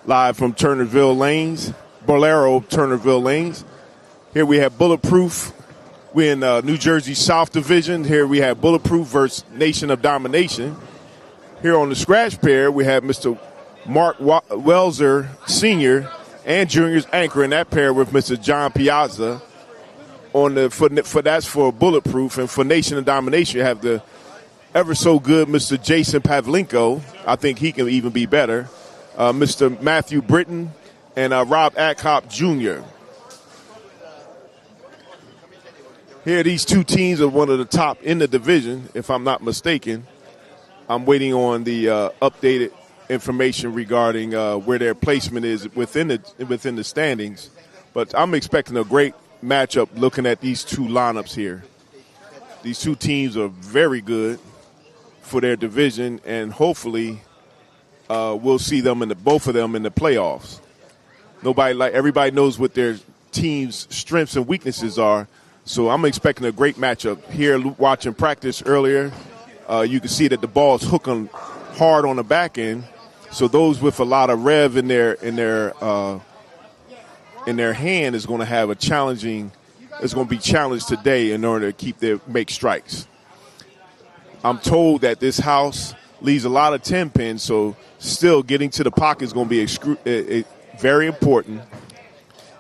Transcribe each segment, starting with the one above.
live from Turnersville Lanes, Bolero Turnersville Lanes. Here we have Bulletproof. We're in New Jersey South Division. Here we have Bulletproof versus Nation of Domination. Here on the scratch pair, we have Mr. Mark Welser Sr. and Jr.'s anchor in that pair with Mr. John Piazza. That's for Bulletproof, and for Nation of Domination, you have the ever so good Mr. Jason Pavlenko. I think he can even be better. Mr. Matthew Britton and Rob Adcock Jr. Here, these two teams are one of the top in the division, if I'm not mistaken. I'm waiting on the updated information regarding where their placement is within the standings. But I'm expecting a great matchup looking at these two lineups here. These two teams are very good for their division, and hopefully we'll see them both of them in the playoffs. Everybody knows what their team's strengths and weaknesses are, so I'm expecting a great matchup. Here, watching practice earlier, you can see that the ball is hooking hard on the back end, so those with a lot of rev in their hand is going to have it's going to be challenged today in order to make strikes. I'm told that this house leaves a lot of 10 pins, so still getting to the pocket is going to be very important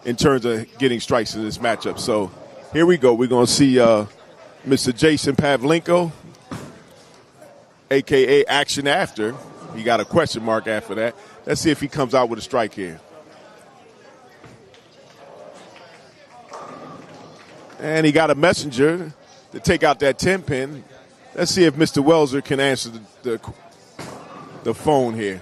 in terms of getting strikes in this matchup. So here we go. We're going to see Mr. Jason Pavlenko, a.k.a. Action After. He got a question mark after that. Let's see if he comes out with a strike here. And he got a messenger to take out that 10 pin. Let's see if Mr. Welser can answer the phone here.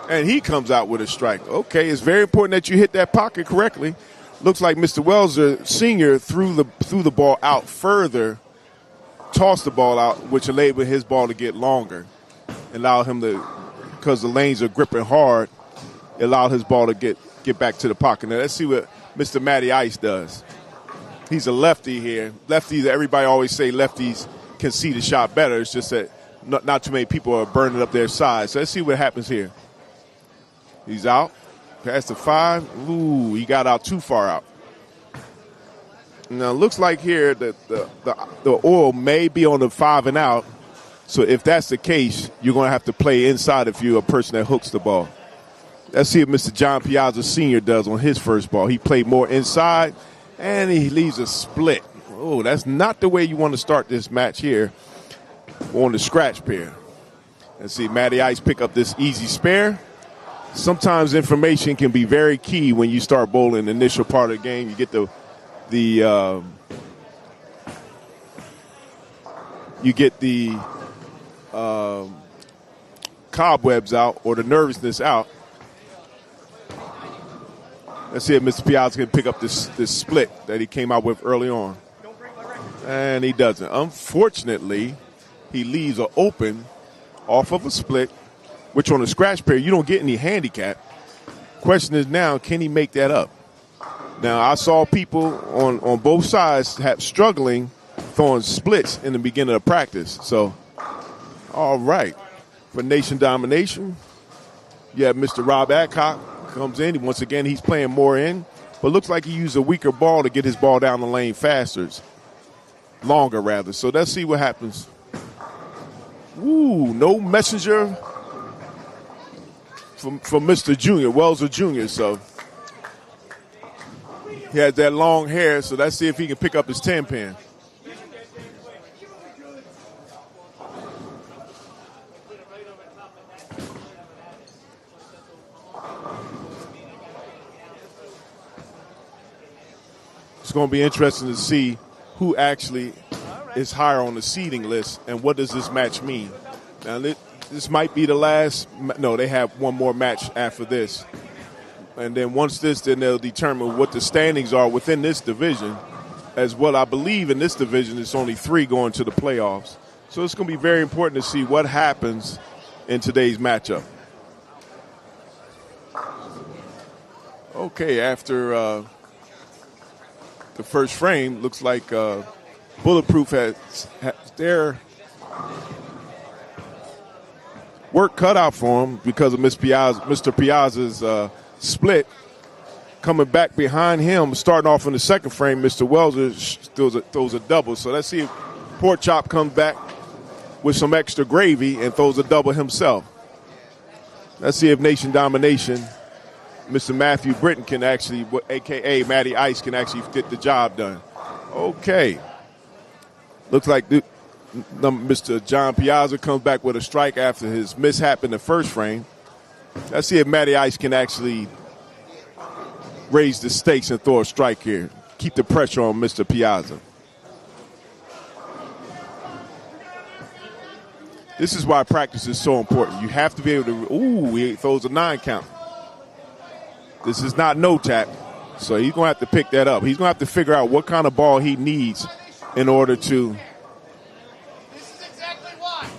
And he comes out with a strike. Okay, it's very important that you hit that pocket correctly. Looks like Mr. Welser Sr. threw the ball out further, tossed the ball out, which enabled his ball to get longer. Allowed him to, because the lanes are gripping hard, allowed his ball to get back to the pocket. Now let's see what Mr. Matty Ice does. He's a lefty here. Lefties, everybody always say lefties can see the shot better. It's just that not too many people are burning up their side. So let's see what happens here. He's out. Past the 5. Ooh, he got out too far out. Now, it looks like here that the oil may be on the 5 and out. So if that's the case, you're going to have to play inside if you're a person that hooks the ball. Let's see what Mr. John Piazza Sr. does on his first ball. He played more inside, and he leaves a split. Oh, that's not the way you want to start this match here on the scratch pair. Let's see, Matty Ice pick up this easy spare. Sometimes information can be very key when you start bowling the initial part of the game. You get the cobwebs out or the nervousness out. Let's see if Mr. Piazza can pick up this split that he came out with early on. And he doesn't. Unfortunately, he leaves an open off of a split, which on a scratch pair, you don't get any handicap. Question is now, can he make that up? Now, I saw people on both sides struggling throwing splits in the beginning of practice. So, all right. For Nation Domination, you have Mr. Rob Adcock comes in. Once again, he's playing more in, but looks like he used a weaker ball to get his ball down the lane longer rather. So let's see what happens. Ooh, no messenger from Mr. Jr., Welser Jr. So he has that long hair, so let's see if he can pick up his 10 pin. It's going to be interesting to see who actually is higher on the seeding list and what does this match mean. Now, this might be the last. No, they have one more match after this. And then once this, then they'll determine what the standings are within this division. As well, I believe in this division, it's only 3 going to the playoffs. So it's going to be very important to see what happens in today's matchup. Okay, after the first frame, looks like Bulletproof has their work cut out for him because of Mr. Piazza's split. Coming back behind him, starting off in the second frame, Mr. Welzer throws a double. So let's see if Pork Chop comes back with some extra gravy and throws a double himself. Let's see if Nation Domination, Mr. Matthew Britton can actually, a.k.a. Matty Ice, can actually get the job done. Okay. Looks like Mr. John Piazza comes back with a strike after his mishap in the first frame. Let's see if Matty Ice can actually raise the stakes and throw a strike here. Keep the pressure on Mr. Piazza. This is why practice is so important. You have to be able to, he throws a 9 count. This is not no tap, so he's going to have to pick that up. He's going to have to figure out what kind of ball he needs in order to. This is exactly why.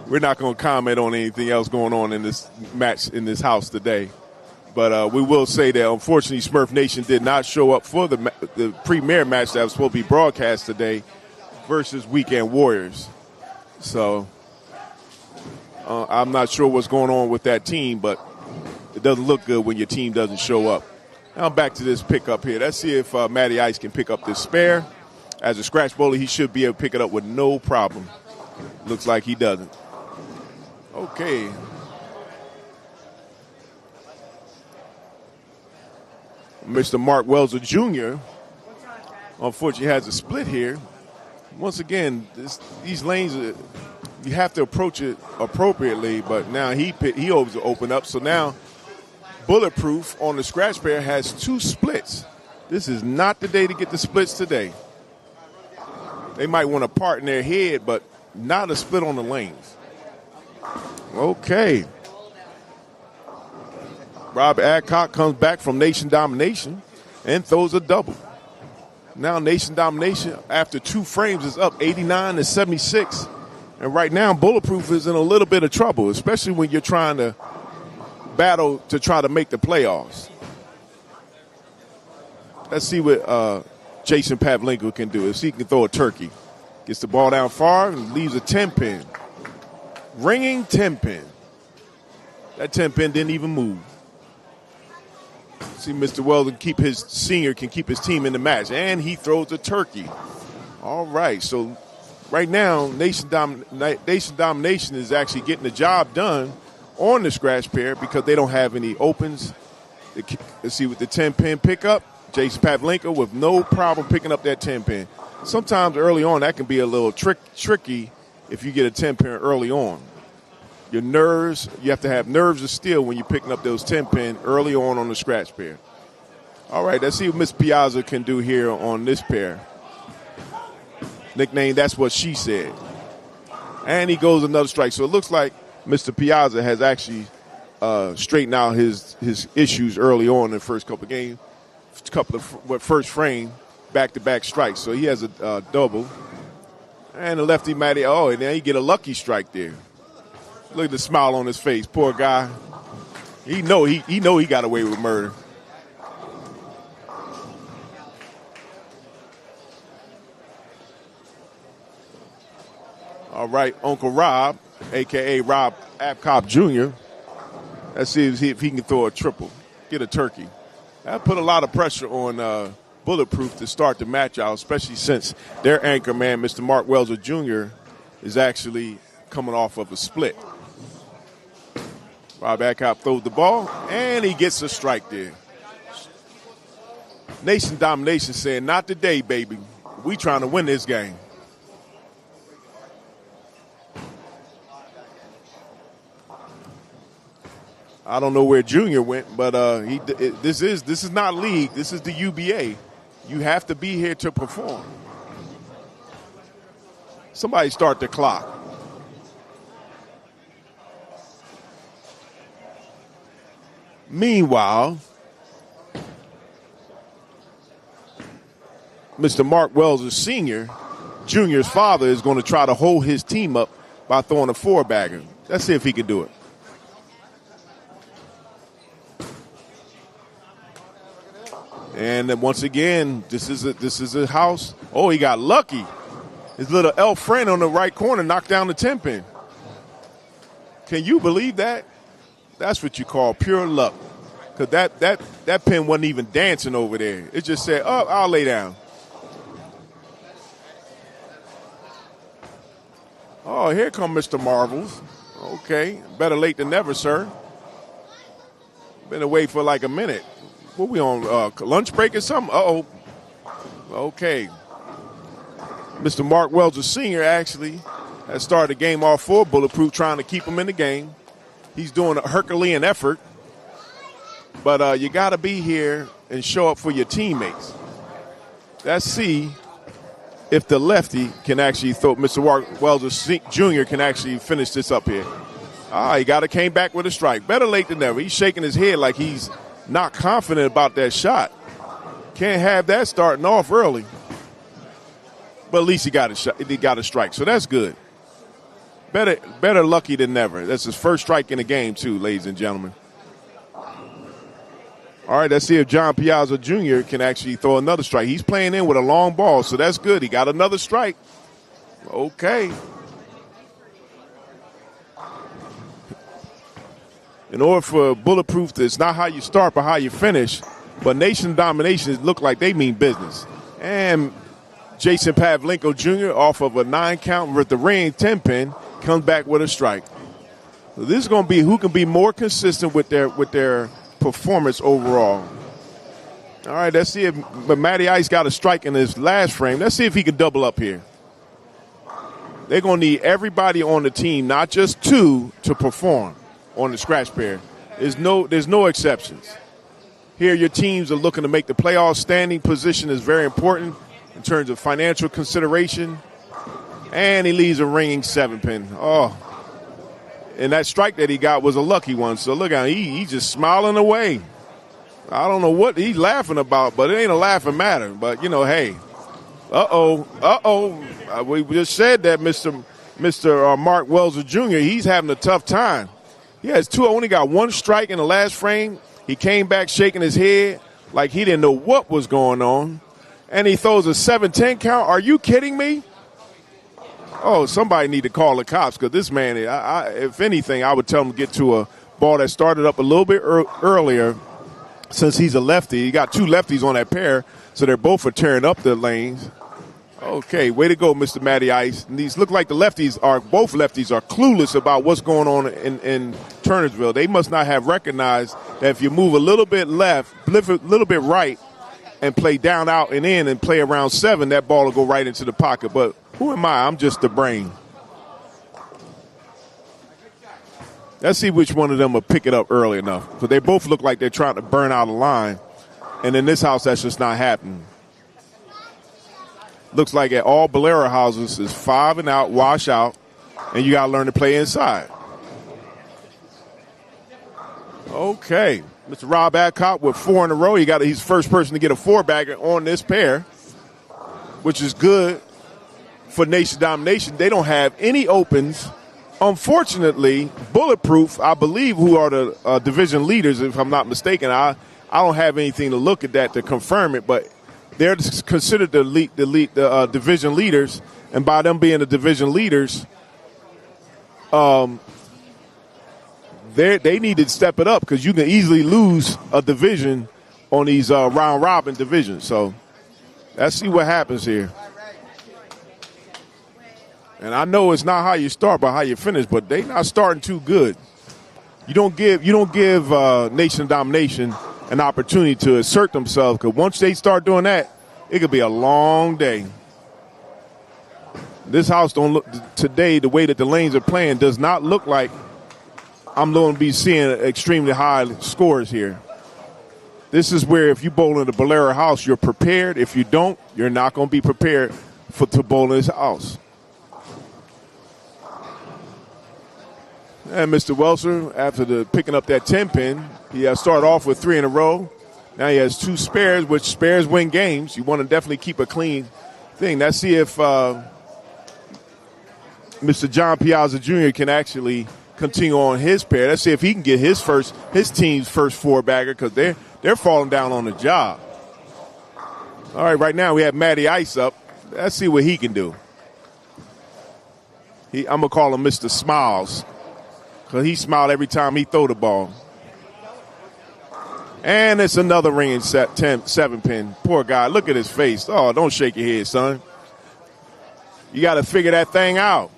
We're not going to comment on anything else going on in this match in this house today. But we will say that, unfortunately, Smurf Nation did not show up for the premier match that was supposed to be broadcast today versus Weekend Warriors. So I'm not sure what's going on with that team, but it doesn't look good when your team doesn't show up. Now back to this pickup here. Let's see if Matty Ice can pick up this spare. As a scratch bowler, he should be able to pick it up with no problem. Looks like he doesn't. Okay. Mr. Mark Welzer Jr. unfortunately has a split here. Once again, these lanes, you have to approach it appropriately, but now he opened up. So now Bulletproof on the scratch pair has 2 splits. This is not the day to get the splits today. They might want to part in their head, but not a split on the lanes. Okay. Rob Adcock comes back from Nation Domination and throws a double. Now Nation Domination, after 2 frames, is up 89-76. And right now, Bulletproof is in a little bit of trouble, especially when you're trying to battle to try to make the playoffs. Let's see what Jason Pavlenko can do. If he can throw a turkey. Gets the ball down far and leaves a 10-pin. Ringing 10-pin. That 10-pin didn't even move. See Mr. Weldon can keep his team in the match. And he throws a turkey. All right, so right now, Nation Domination is actually getting the job done on the scratch pair because they don't have any opens. Let's see with the 10-pin pickup. Jason Pavlenko with no problem picking up that 10-pin. Sometimes early on that can be a little tricky if you get a 10-pin early on. Your nerves, you have to have nerves of steel when you're picking up those 10-pin early on the scratch pair. All right, let's see what Miss Piazza can do here on this pair. Nickname, that's what she said. And he goes another strike. So it looks like Mr. Piazza has actually straightened out his issues early on in the first couple of games. First frame, back-to-back strikes. So he has a double. And the lefty Matty, and now you get a lucky strike there. Look at the smile on his face. Poor guy. He got away with murder. All right, Uncle Rob, a.k.a. Rob Apcop Jr. Let's see if he can throw a triple, get a turkey. That put a lot of pressure on Bulletproof to start the match out, especially since their anchor man, Mr. Mark Welzer Jr., is actually coming off of a split. Rob Adcock throws the ball, and he gets a strike there. Nation Domination saying, not today, baby. We trying to win this game. I don't know where Junior went, but this is not league. This is the UBA. You have to be here to perform. Somebody start the clock. Meanwhile, Mr. Mark Wells Sr., Junior's father, is going to try to hold his team up by throwing a 4-bagger. Let's see if he can do it. And then once again, this is a house. Oh, he got lucky. His little elf friend on the right corner knocked down the 10-pin. Can you believe that? That's what you call pure luck. Because that pin wasn't even dancing over there. It just said, oh, I'll lay down. Oh, here come Mr. Marvels. Okay, better late than never, sir. Been away for like a minute. What we on, lunch break or something? Uh-oh. Okay. Mr. Mark Wells, Sr. actually has started the game off for Bulletproof, trying to keep him in the game. He's doing a Herculean effort. But you got to be here and show up for your teammates. Let's see if the lefty can actually throw. Mr. Mark Wells Jr. can actually finish this up here. He came back with a strike. Better late than never. He's shaking his head like he's not confident about that shot. Can't have that starting off early. But at least he got a shot. He got a strike, so that's good. Better lucky than never. That's his first strike in the game, too, ladies and gentlemen. All right, let's see if John Piazza Jr. can actually throw another strike. He's playing in with a long ball, so that's good. He got another strike. Okay. In order for Bulletproof, it's not how you start but how you finish. But Nation Domination look like they mean business. And Jason Pavlenko Jr. off of a 9-count with the ring 10-pin comes back with a strike. So this is going to be who can be more consistent with their performance overall. All right, let's see if Matty Ice got a strike in his last frame. Let's see if he can double up here. They're going to need everybody on the team, not just two, to perform on the scratch pair. There's no exceptions. Here your teams are looking to make the playoffs. Standing position is very important in terms of financial consideration. And he leaves a ringing 7-pin. Oh. And that strike that he got was a lucky one. So look at him. He's just smiling away. I don't know what he's laughing about, but it ain't a laughing matter. But, hey. We just said that Mr. Mark Wells Jr., he's having a tough time. He has only got one strike in the last frame. He came back shaking his head like he didn't know what was going on. And he throws a 7-10 count. Are you kidding me? Oh, somebody need to call the cops because this man, if anything, I would tell him to get to a ball that started up a little bit earlier since he's a lefty. He got two lefties on that pair, so they're both are tearing up the lanes. Okay, way to go, Mr. Matty Ice. And these look like both lefties are clueless about what's going on in Turnersville. They must not have recognized that if you move a little bit left, a little bit right, and play down, out, and in and play around 7, that ball will go right into the pocket. But who am I? I'm just the brain. Let's see which one of them will pick it up early enough. Because they both look like they're trying to burn out a line. And in this house, that's just not happening. Looks like at all Bolero houses is 5 and out, wash out, and you got to learn to play inside. Okay. Mr. Rob Adcock with 4 in a row. He's the first person to get a 4-bagger on this pair, which is good for Nation Domination. They don't have any opens. Unfortunately, Bulletproof, I believe, who are the division leaders, if I'm not mistaken. I don't have anything to look at that to confirm it, but they're considered the division leaders, and by them being the division leaders, they need to step it up because you can easily lose a division on these round-robin divisions. So let's see what happens here. And I know it's not how you start, but how you finish. But they not starting too good. You don't give Nation Domination an opportunity to assert themselves, because once they start doing that, it could be a long day. This house don't look today, the way that the lanes are playing, does not look like I'm going to be seeing extremely high scores here. This is where if you bowl in the Bolero house, you're prepared. If you don't, you're not going to be prepared to bowl in this house. And Mr. Welser, after picking up that 10-pin, he started off with 3 in a row. Now he has 2 spares, which spares win games. You want to definitely keep a clean thing. Let's see if Mr. John Piazza Jr. can actually continue on his pair. Let's see if he can get his team's first 4-bagger, because they're falling down on the job. All right, right now we have Matty Ice up. Let's see what he can do. I'm going to call him Mr. Smiles because he smiled every time he throw the ball. And it's another ringing 7-pin. Poor guy. Look at his face. Oh, don't shake your head, son. You got to figure that thing out.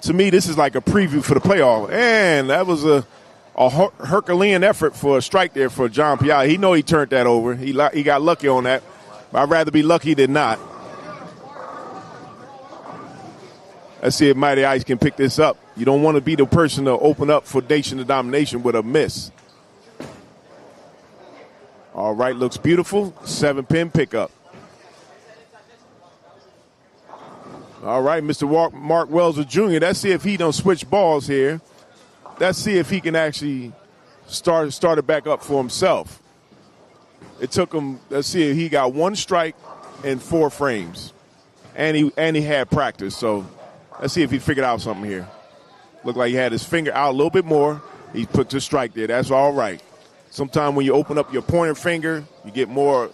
To me, this is like a preview for the playoff. And that was a Herculean effort for a strike there for John Piazza. He know he turned that over. He got lucky on that. But I'd rather be lucky than not. Let's see if Mighty Ice can pick this up. You don't want to be the person to open up for Nation of Domination with a miss. All right, looks beautiful. 7-pin pickup. All right, Mr. Mark Welser Jr., let's see if he don't switch balls here. Let's see if he can actually start it back up for himself. It took him, let's see if he got 1 strike in 4 frames. And he had practice, so let's see if he figured out something here. Looked like he had his finger out a little bit more. He put the strike there. That's all right. Sometimes when you open up your pointer finger, you get more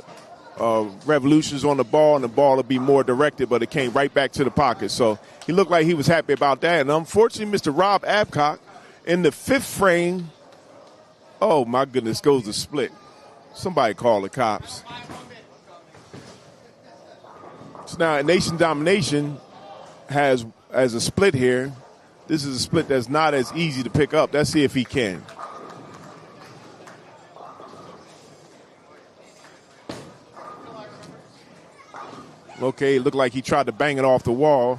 revolutions on the ball, and the ball will be more directed, but it came right back to the pocket. So he looked like he was happy about that. And unfortunately, Mr. Rob Abcock, in the 5th frame, oh, my goodness, goes to split. Somebody call the cops. So now Nation Domination has a split here. This is a split that's not as easy to pick up. Let's see if he can. Okay, it looked like he tried to bang it off the wall.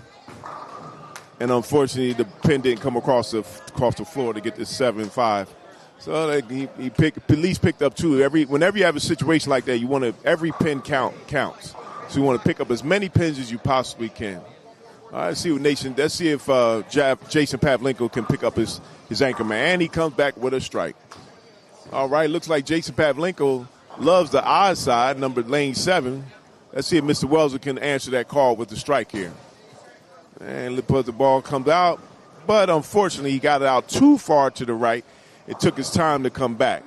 And unfortunately, the pin didn't come across the floor to get this 7-5. So he at least picked up 2. Whenever you have a situation like that, you want every pin counts. So you want to pick up as many pins as you possibly can. All right, let's see what Nation. Let's see if Jason Pavlenko can pick up his anchor man. And he comes back with a strike. All right, looks like Jason Pavlenko loves the odd side, number lane 7. Let's see if Mr. Welser can answer that call with the strike here. And the ball comes out. But unfortunately, he got it out too far to the right. It took his time to come back.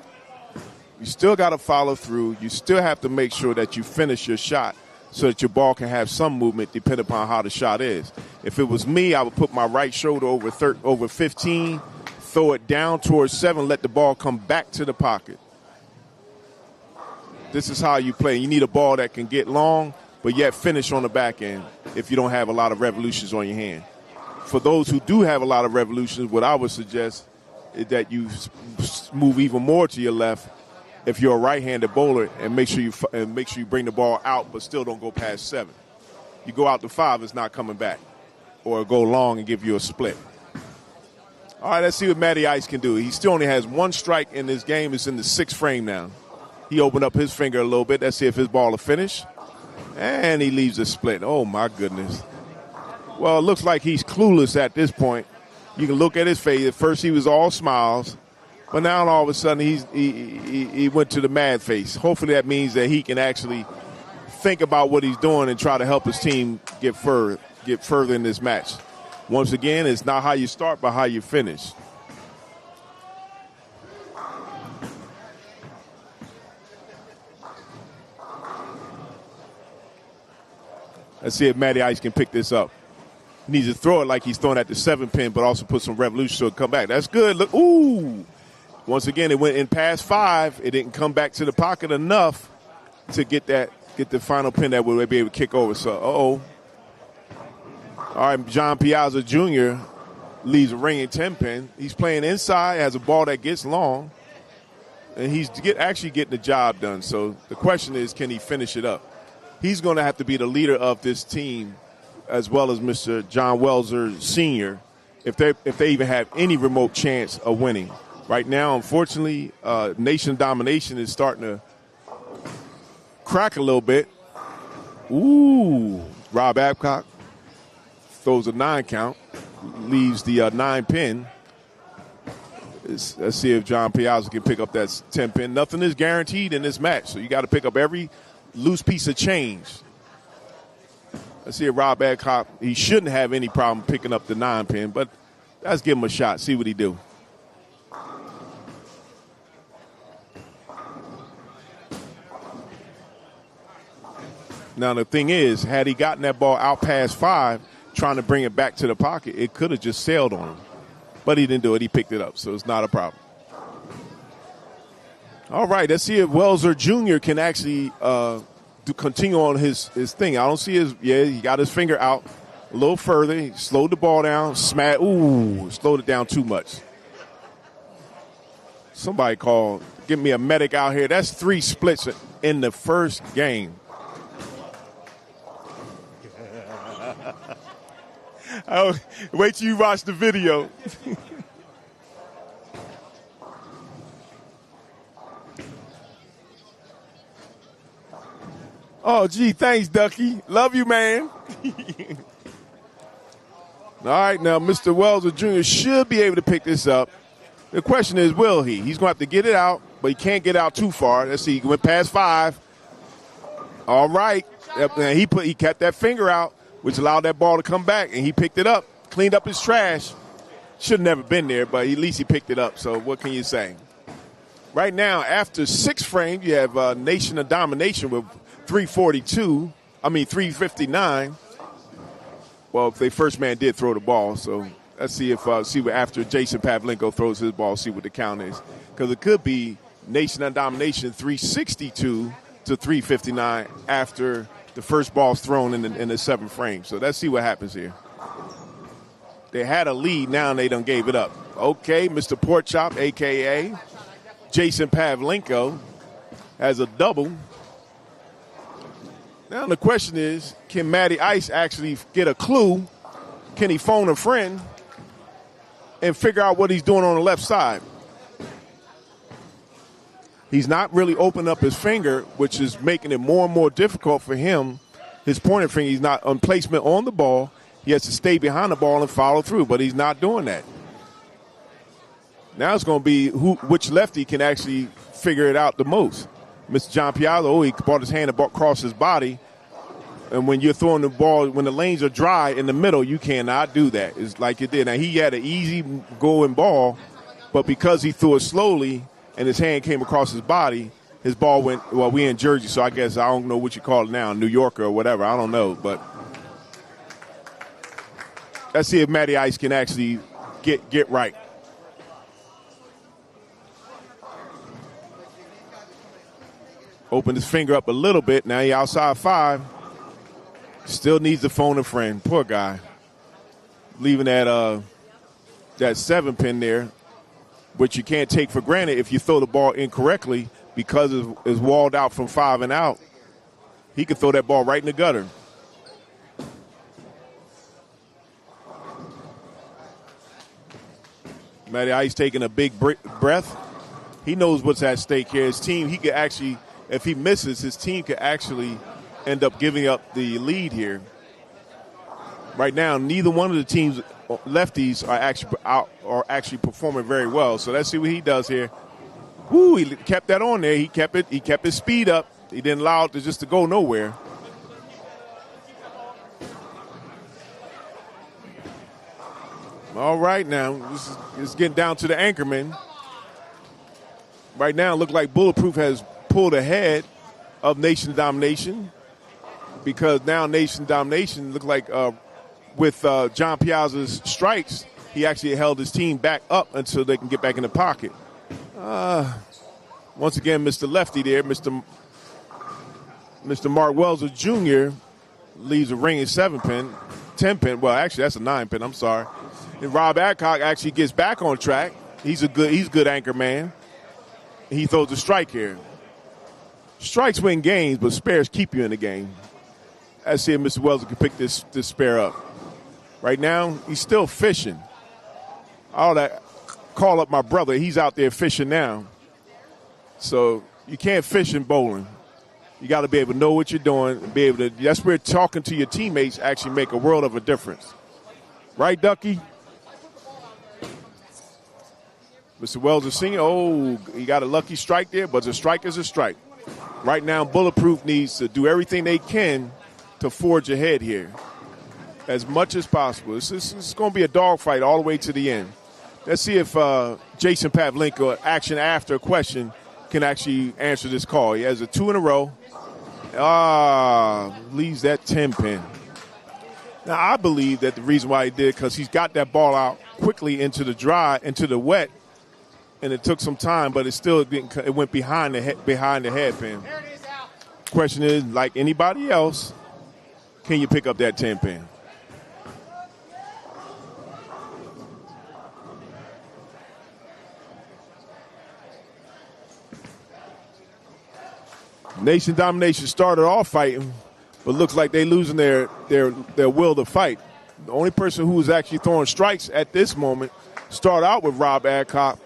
You still got to follow through. You still have to make sure that you finish your shot so that your ball can have some movement depending upon how the shot is. If it was me, I would put my right shoulder over 15, throw it down towards 7, let the ball come back to the pocket. This is how you play. You need a ball that can get long, but yet finish on the back end if you don't have a lot of revolutions on your hand. For those who do have a lot of revolutions, what I would suggest is that you move even more to your left if you're a right-handed bowler, and make sure you bring the ball out, but still don't go past 7. You go out to 5, it's not coming back, or go long and give you a split. All right, let's see what Matty Ice can do. He still only has 1 strike in this game. It's in the 6th frame now. He opened up his finger a little bit. Let's see if his ball will finish. And he leaves a split. Oh, my goodness. Well, it looks like he's clueless at this point. You can look at his face. At first he was all smiles. But now all of a sudden he went to the mad face. Hopefully that means that he can actually think about what he's doing and try to help his team get further in this match. Once again, it's not how you start, but how you finish. Let's see if Matty Ice can pick this up. He needs to throw it like he's throwing at the 7-pin, but also put some revolution so it come back. That's good. Look, ooh. Once again, it went in past 5. It didn't come back to the pocket enough to get the final pin that would be able to kick over. So, All right, John Piazza Jr. leaves a ringing 10-pin. He's playing inside, has a ball that gets long, and he's actually getting the job done. So the question is, can he finish it up? He's going to have to be the leader of this team, as well as Mr. John Welser Sr., if they even have any remote chance of winning. Right now, unfortunately, Nation Domination is starting to crack a little bit. Ooh, Rob Abcock throws a 9 count, leaves the 9-pin. Let's see if John Piazza can pick up that 10-pin. Nothing is guaranteed in this match, so you got to pick up every loose piece of change. Let's see if Rob Adcock, he shouldn't have any problem picking up the 9-pin, but let's give him a shot, see what he do. Now, the thing is, had he gotten that ball out past 5, trying to bring it back to the pocket, it could have just sailed on him. But he didn't do it. He picked it up, so it's not a problem. All right, let's see if Welser Jr. can actually continue on his thing. I don't see he got his finger out a little further. He slowed the ball down, slowed it down too much. Somebody give me a medic out here. That's 3 splits in the first game. Oh, wait till you watch the video. Oh, gee, thanks, Ducky. Love you, man. All right, now Mr. Welser Jr. should be able to pick this up. The question is, will he? He's going to have to get it out, but he can't get out too far. Let's see, he went past 5. All right. He kept that finger out, which allowed that ball to come back, and he picked it up, cleaned up his trash. Should have never been there, but at least he picked it up, so what can you say? Right now, after 6 frames, you have Nation of Domination with 359. Well, if the first man did throw the ball, so let's see what after Jason Pavlenko throws his ball, see what the count is. Because it could be Nation of Domination 362 to 359 after the first ball's thrown in the 7th frame. So let's see what happens here. They had a lead, now they done gave it up. Okay, Mr. Porkchop, a.k.a. Jason Pavlenko, has a double. Now the question is, can Matty Ice actually get a clue? Can he phone a friend and figure out what he's doing on the left side? He's not really opening up his finger, which is making it more and more difficult for him. His pointer finger, he's not on placement on the ball. He has to stay behind the ball and follow through, but he's not doing that. Now it's going to be which lefty can actually figure it out the most. Mr. John Piazza, he brought his hand across his body. And when you're throwing the ball, when the lanes are dry in the middle, you cannot do that. It's like it did. Now, he had an easy going ball, but because he threw it slowly and his hand came across his body, his ball went, well, we in Jersey, so I guess I don't know what you call it now, New Yorker or whatever. I don't know. But let's see if Matty Ice can actually get right. Opened his finger up a little bit. Now he outside 5. Still needs to phone a friend. Poor guy. Leaving that 7 pin there, which you can't take for granted if you throw the ball incorrectly because it's walled out from 5 and out. He could throw that ball right in the gutter. Matty Ice taking a big breath. He knows what's at stake here. His team, he could actually, if he misses, his team could actually end up giving up the lead here. Right now, neither one of the teams, lefties, are actually performing very well. So let's see what he does here. Woo, he kept that on there. He kept his speed up. He didn't allow it to go nowhere. All right, now this is getting down to the anchorman. Right now, it looks like Bulletproof has pulled ahead of Nation Domination, because now Nation Domination looks like with John Piazza's strikes, he actually held his team back up until they can get back in the pocket. Once again, Mr. Lefty there, Mr. Mark Welser Jr. leaves a ringing 7-pin, 10-pin. Well, actually, that's a 9-pin. I'm sorry. And Rob Adcock actually gets back on track. He's a good anchor man. He throws a strike here. Strikes win games, but spares keep you in the game. Let's see if Mr. Welser can pick this spare up. Right now, he's still fishing. All that, call up my brother. He's out there fishing now. So you can't fish in bowling. You got to be able to know what you're doing. Be able to. That's where talking to your teammates actually make a world of a difference. Right, Ducky? Mr. Welser Sr., he got a lucky strike there, but a strike is a strike. Right now, Bulletproof needs to do everything they can to forge ahead here as much as possible. It's going to be a dogfight all the way to the end. Let's see if Jason Pavlenko, action after question, can actually answer this call. He has a 2 in a row. Leaves that 10 pin. Now, I believe that the reason why he did, because he's got that ball out quickly into the wet, and it took some time, but it went behind the headpin. Question is, like anybody else, can you pick up that 10 pin? Nation Domination started off fighting, but looks like they're losing their will to fight. The only person who was actually throwing strikes at this moment started out with Rob Adcock.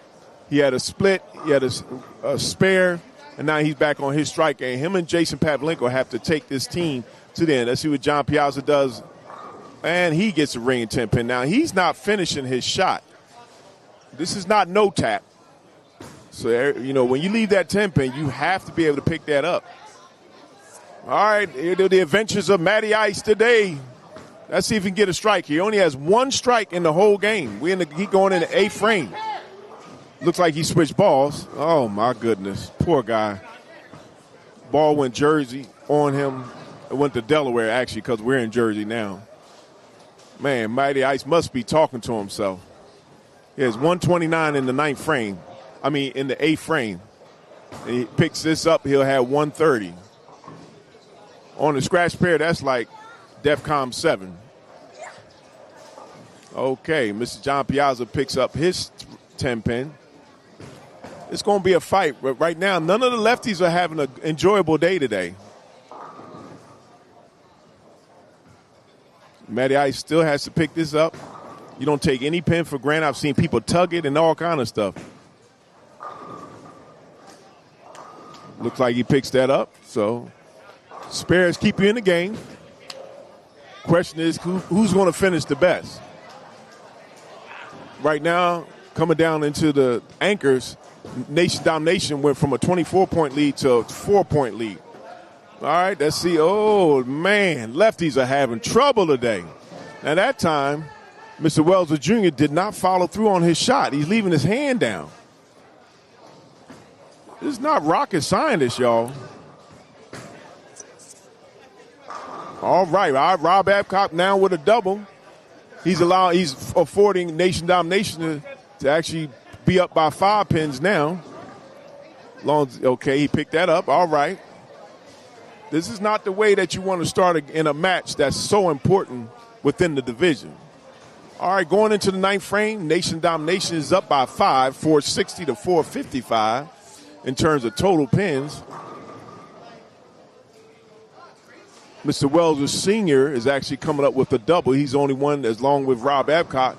He had a split, he had a spare, and now he's back on his strike game. Him and Jason Pavlenko have to take this team to the end. Let's see what John Piazza does. And he gets a ring 10 pin. Now, he's not finishing his shot. This is not no tap. So, when you leave that 10 pin, you have to be able to pick that up. All right, here are the adventures of Matty Ice today. Let's see if he can get a strike. He only has one strike in the whole game. He going in the 8th frame. Looks like he switched balls. Oh, my goodness. Poor guy. Ball went Jersey on him. It went to Delaware, actually, because we're in Jersey now. Man, Matty Ice must be talking to himself. He has 129 in the 9th frame. In the 8th frame. And he picks this up, he'll have 130. On the scratch pair, that's like DEFCON 7. Okay, Mr. John Piazza picks up his 10 pin. It's going to be a fight, but right now, none of the lefties are having an enjoyable day today. Matty Ice still has to pick this up. You don't take any pin for granted. I've seen people tug it and all kind of stuff. Looks like he picks that up. So spares keep you in the game. Question is, who's going to finish the best? Right now, coming down into the anchors, Nation Domination went from a 24-point lead to a 4-point lead. All right, let's see. Oh, man, lefties are having trouble today. Now, that time, Mr. Wells Jr. did not follow through on his shot. He's leaving his hand down. This is not rocket science, y'all. All right, Rob Adcock now with a double. He's affording Nation Domination to actually be up by 5 pins now. Okay, he picked that up. All right. This is not the way that you want to start in a match that's so important within the division. All right, going into the 9th frame, Nation Domination is up by 5, 460 to 455 in terms of total pins. Mr. Wells Sr. is actually coming up with a double. He's the only one, as long with Rob Adcock,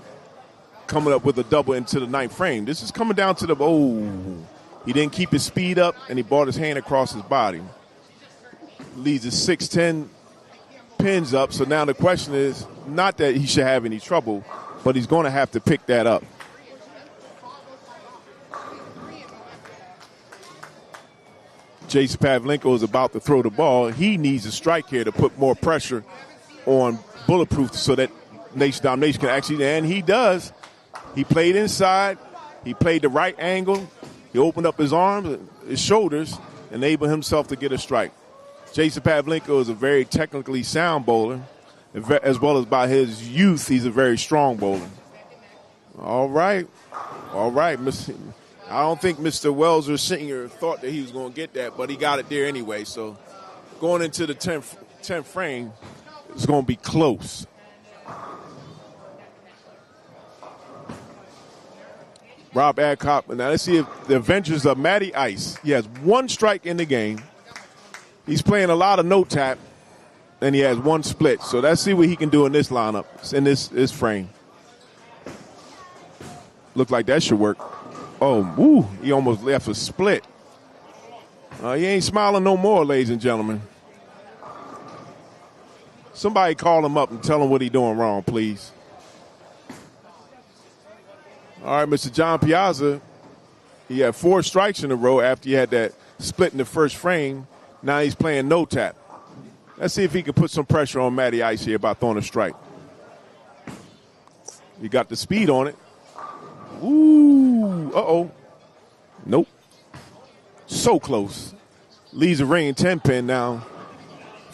coming up with a double into the 9th frame. This is coming down to he didn't keep his speed up, and he brought his hand across his body. Leads his 6'10" pins up, so now the question is not that he should have any trouble, but he's going to have to pick that up. Jason Pavlenko is about to throw the ball. He needs a strike here to put more pressure on Bulletproof so that Nation Domination can actually, and he does. He played inside. He played the right angle. He opened up his arms, his shoulders, enabled himself to get a strike. Jason Pavlenko is a very technically sound bowler, as well as by his youth, he's a very strong bowler. All right. I don't think Mr. Wells Sr. thought that he was going to get that, but he got it there anyway. So going into the 10th frame, it's going to be close. Rob Adcock. Now let's see if the adventures of Matty Ice. He has one strike in the game. He's playing a lot of no tap, and he has one split. So let's see what he can do in this lineup, in this frame. Look like that should work. He almost left a split. He ain't smiling no more, ladies and gentlemen. Somebody call him up and tell him what he's doing wrong, please. All right, Mr. John Piazza, he had 4 strikes in a row after he had that split in the first frame. Now he's playing no tap. Let's see if he can put some pressure on Matty Ice here by throwing a strike. He got the speed on it. Ooh, Nope. So close. Leaves a ring 10 pin now.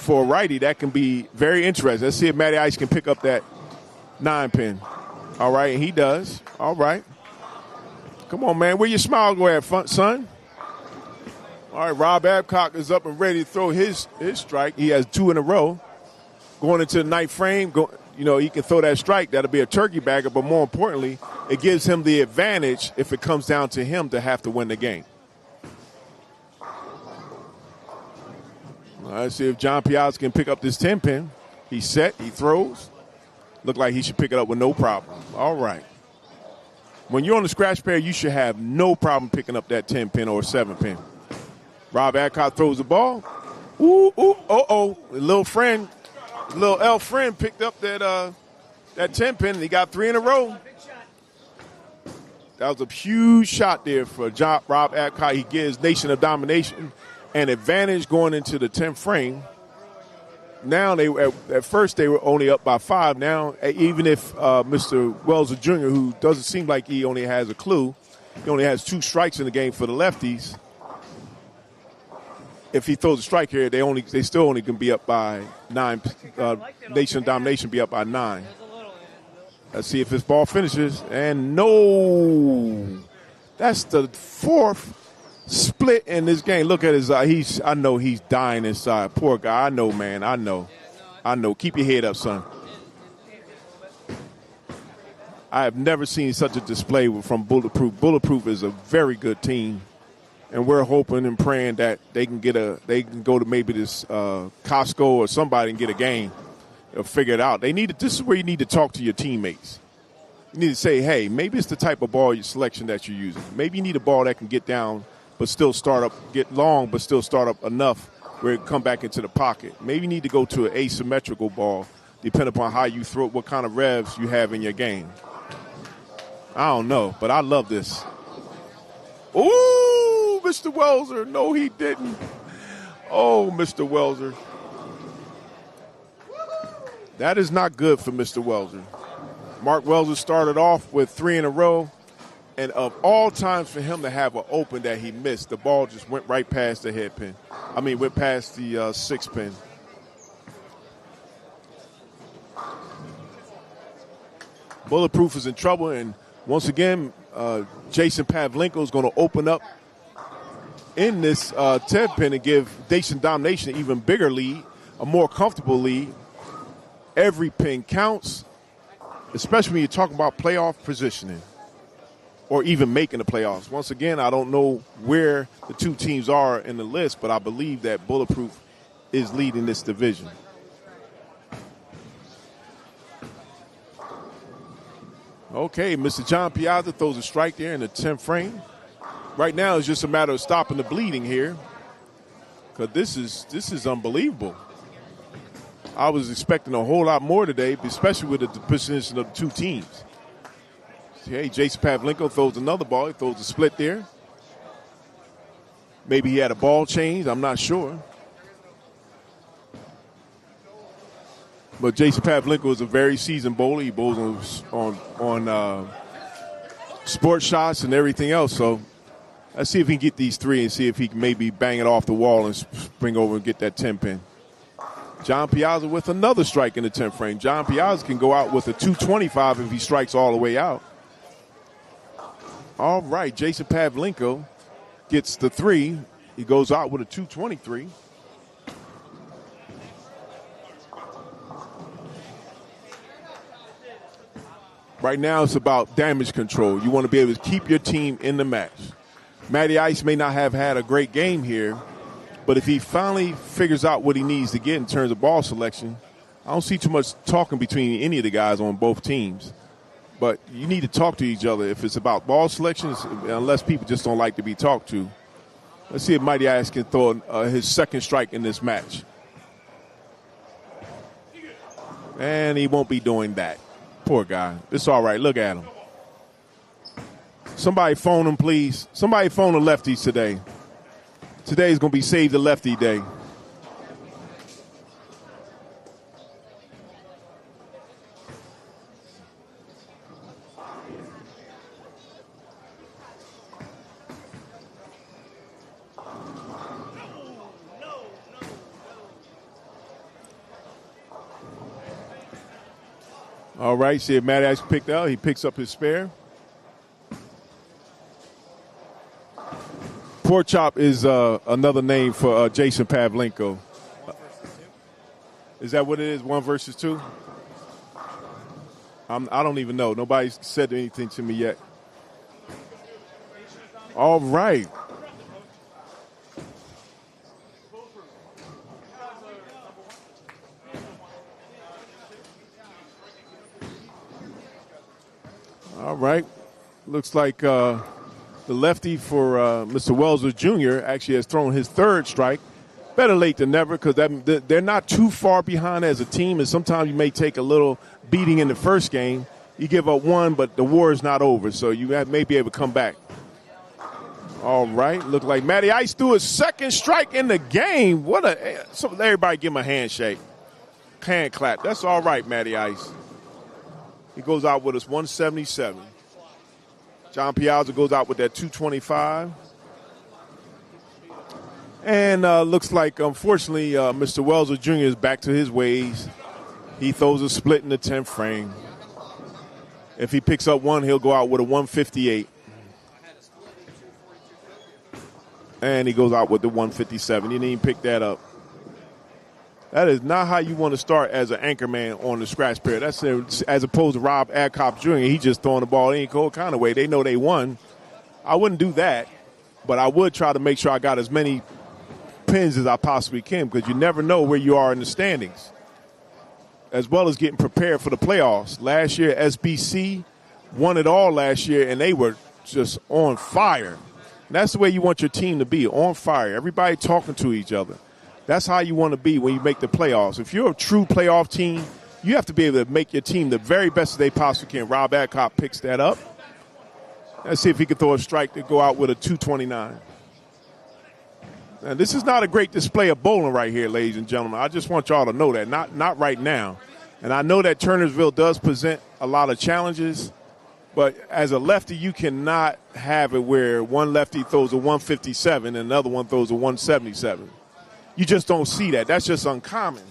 for a righty, that can be very interesting. Let's see if Matty Ice can pick up that 9-pin. All right, and he does. All right. Come on, man. Where your smile go at, son? All right, Rob Babcock is up and ready to throw his strike. He has 2 in a row. Going into the ninth frame, he can throw that strike. That'll be a turkey bagger, but more importantly, it gives him the advantage if it comes down to him to have to win the game. Let's see if John Piazza can pick up this 10-pin. He's set. He throws. Look like he should pick it up with no problem. All right. When you're on the scratch pair, you should have no problem picking up that 10-pin or 7-pin. Rob Adcock throws the ball. Ooh, uh-oh. A little L friend picked up that 10-pin, and he got 3 in a row. That was a huge shot there for Rob Adcock. He gives Nation of Domination an advantage going into the 10th frame. Now, at first they were only up by 5. Now, even if Mr. Wells Jr., who doesn't seem like he only has a clue, he only has 2 strikes in the game for the lefties. If he throws a strike here, they still only can be up by 9. Nation of Domination be up by 9. Let's see if this ball finishes. And no, that's the 4th split in this game. Look at his eye. I know he's dying inside. Poor guy. I know, man. I know. Keep your head up, son. I have never seen such a display from Bulletproof. Bulletproof is a very good team, and we're hoping and praying that they can go to maybe this Costco or somebody and get a game or figure it out. This is where you need to talk to your teammates. You need to say, hey, maybe it's the type of ball selection that you're using. Maybe you need a ball that can get down but still get long, but still start up enough where it come back into the pocket. Maybe you need to go to an asymmetrical ball, depending upon how you throw it, what kind of revs you have in your game. I don't know, but I love this. Ooh, Mr. Welser. No, he didn't. Oh, Mr. Welser. That is not good for Mr. Welser. Mark Welser started off with 3 in a row. And of all times for him to have an open that he missed, the ball just went right past the went past the 6-pin. Bulletproof is in trouble, and once again, Jason Pavlenko is going to open up in this 10-pin and give Nation Domination an even bigger lead, a more comfortable lead. Every pin counts, especially when you're talking about playoff positioning or even making the playoffs. Once again, I don't know where the 2 teams are in the list, but I believe that Bulletproof is leading this division. Okay, Mr. John Piazza throws a strike there in the 10th frame. Right now, it's just a matter of stopping the bleeding here, because this is unbelievable. I was expecting a whole lot more today, especially with the position of the 2 teams. Hey, Jason Pavlenko throws another ball. He throws a split there. Maybe he had a ball change. I'm not sure. But Jason Pavlenko is a very seasoned bowler. He bowls on sports shots and everything else. So let's see if he can get these 3 and see if he can maybe bang it off the wall and spring over and get that 10-pin. John Piazza with another strike in the 10th frame. John Piazza can go out with a 225 if he strikes all the way out. All right, Jason Pavlenko gets the 3. He goes out with a 223. Right now it's about damage control. You want to be able to keep your team in the match. Matty Ice may not have had a great game here, but if he finally figures out what he needs to get in terms of ball selection, I don't see too much talking between any of the guys on both teams. But you need to talk to each other if it's about ball selections, unless people just don't like to be talked to. Let's see if Mighty Ice can throw his 2nd strike in this match. And he won't be doing that. Poor guy. It's all right. Look at him. Somebody phone him, please. Somebody phone the lefties today. Today's going to be Save the Lefty Day. All right, see if Matty Ice picked out. He picks up his spare. Pork chop is another name for Jason Pavlenko. Is that what it is, 1 versus 2? I don't even know. Nobody said anything to me yet. All right. All right. Looks like the lefty for Mr. Welser Jr. actually has thrown his 3rd strike. Better late than never because they're not too far behind as a team, and sometimes you may take a little beating in the first game. You give up 1, but the war is not over, so you may be able to come back. All right. Look like Matty Ice threw his 2nd strike in the game. So everybody give him a handshake. Hand clap. That's all right, Matty Ice. He goes out with us 177. John Piazza goes out with that 225. And looks like, unfortunately, Mr. Welser Jr. is back to his ways. He throws a split in the 10th frame. If he picks up 1, he'll go out with a 158. And he goes out with the 157. He didn't even pick that up. That is not how you want to start as an anchor man on the scratch pair. That's as opposed to Rob Adcock Jr. He just throwing the ball any kind of way. They know they won. I wouldn't do that, but I would try to make sure I got as many pins as I possibly can because you never know where you are in the standings, as well as getting prepared for the playoffs. Last year, SBC won it all last year, and they were just on fire. And that's the way you want your team to be, on fire. Everybody talking to each other. That's how you want to be when you make the playoffs. If you're a true playoff team, you have to be able to make your team the very best they possibly can. Rob Adcock picks that up. Let's see if he can throw a strike to go out with a 229. Now, this is not a great display of bowling right here, ladies and gentlemen. I just want y'all to know that. Not right now. And I know that Turnersville does present a lot of challenges, but as a lefty, you cannot have it where one lefty throws a 157 and another one throws a 177. You just don't see that. That's just uncommon.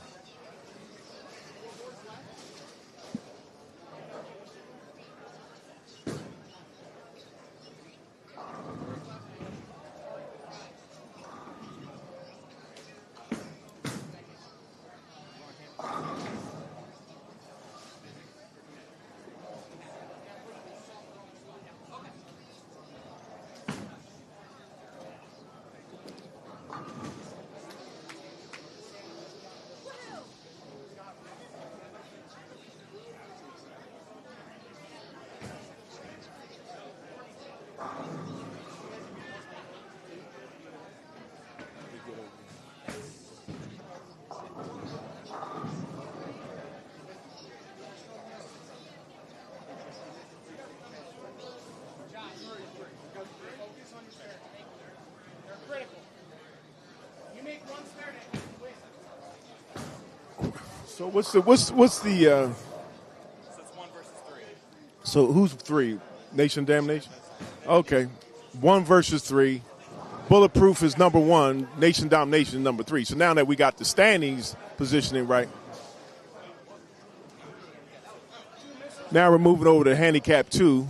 So what's the So who's 3? Nation Damnation? Okay. 1 versus 3. Bulletproof is number 1. Nation Domination is number 3. So now that we got the standings positioning right, now we're moving over to handicap 2.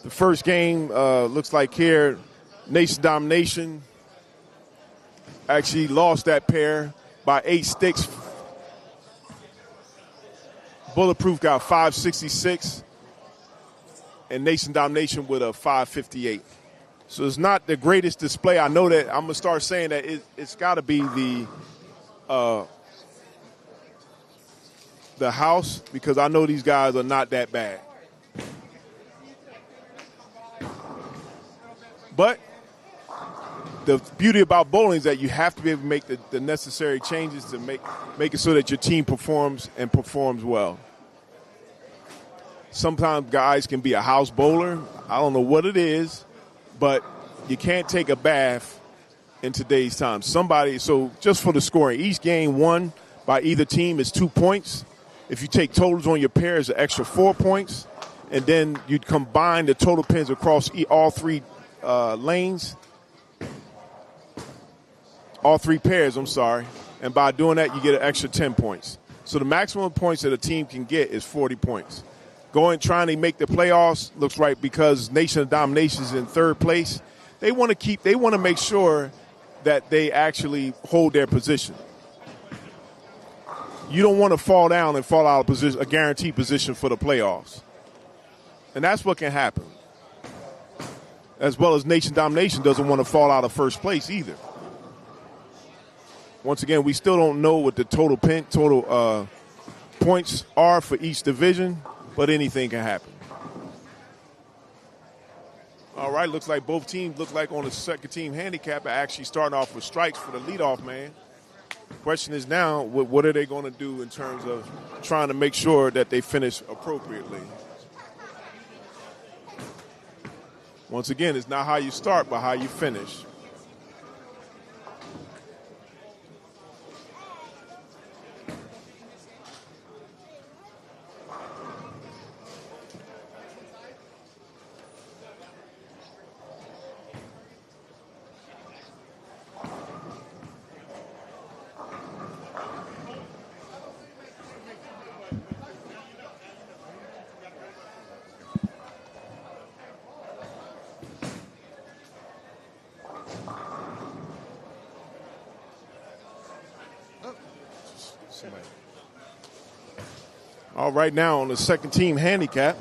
The first game looks like here, Nation Domination actually lost that pair by 8 sticks. Bulletproof got 566, and Nation Domination with a 558. So it's not the greatest display. I know that I'm going to start saying that it's got to be the house, because I know these guys are not that bad. But the beauty about bowling is that you have to be able to make the necessary changes to make it so that your team performs and performs well. Sometimes guys can be a house bowler. I don't know what it is, but you can't take a bath in today's time. So just for the scoring, each game won by either team is 2 points. If you take totals on your pairs, an extra 4 points. And then you'd combine the total pins across all 3 lanes. All 3 pairs, I'm sorry. And by doing that, you get an extra 10 points. So the maximum points that a team can get is 40 points. Trying to make the playoffs looks right because Nation of Domination is in third place. They want to make sure that they actually hold their position. You don't want to fall down and fall out of position, a guaranteed position for the playoffs. And that's what can happen. As well as Nation Domination doesn't want to fall out of first place either. Once again, we still don't know what the total points are for each division, but anything can happen. All right, looks like both teams look like on the second team handicap are actually starting off with strikes for the leadoff man. Question is now, what are they going to do in terms of trying to make sure that they finish appropriately? Once again, it's not how you start, but how you finish. All right, now on the second team handicap,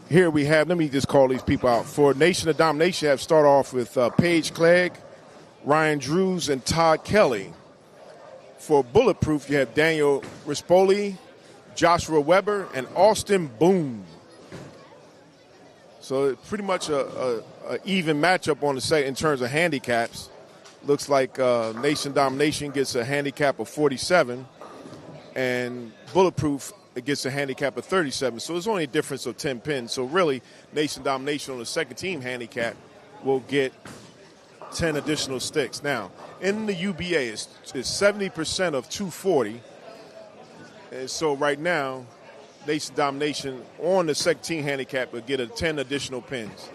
here we have, let me just call these people out. For Nation of Domination, you have start off with Paige Clegg, Ryan Drews, and Todd Kelly. For Bulletproof, you have Daniel Rispoli, Joshua Weber, and Austin Boone. So it's pretty much a even matchup on the set in terms of handicaps. Looks like Nation Domination gets a handicap of 47, and Bulletproof gets a handicap of 37. So there's only a difference of 10 pins. So really, Nation Domination on the second team handicap will get 10 additional sticks. Now, in the UBA, it's 70% of 240. And so right now, Nation Domination on the second team handicap will get 10 additional pins.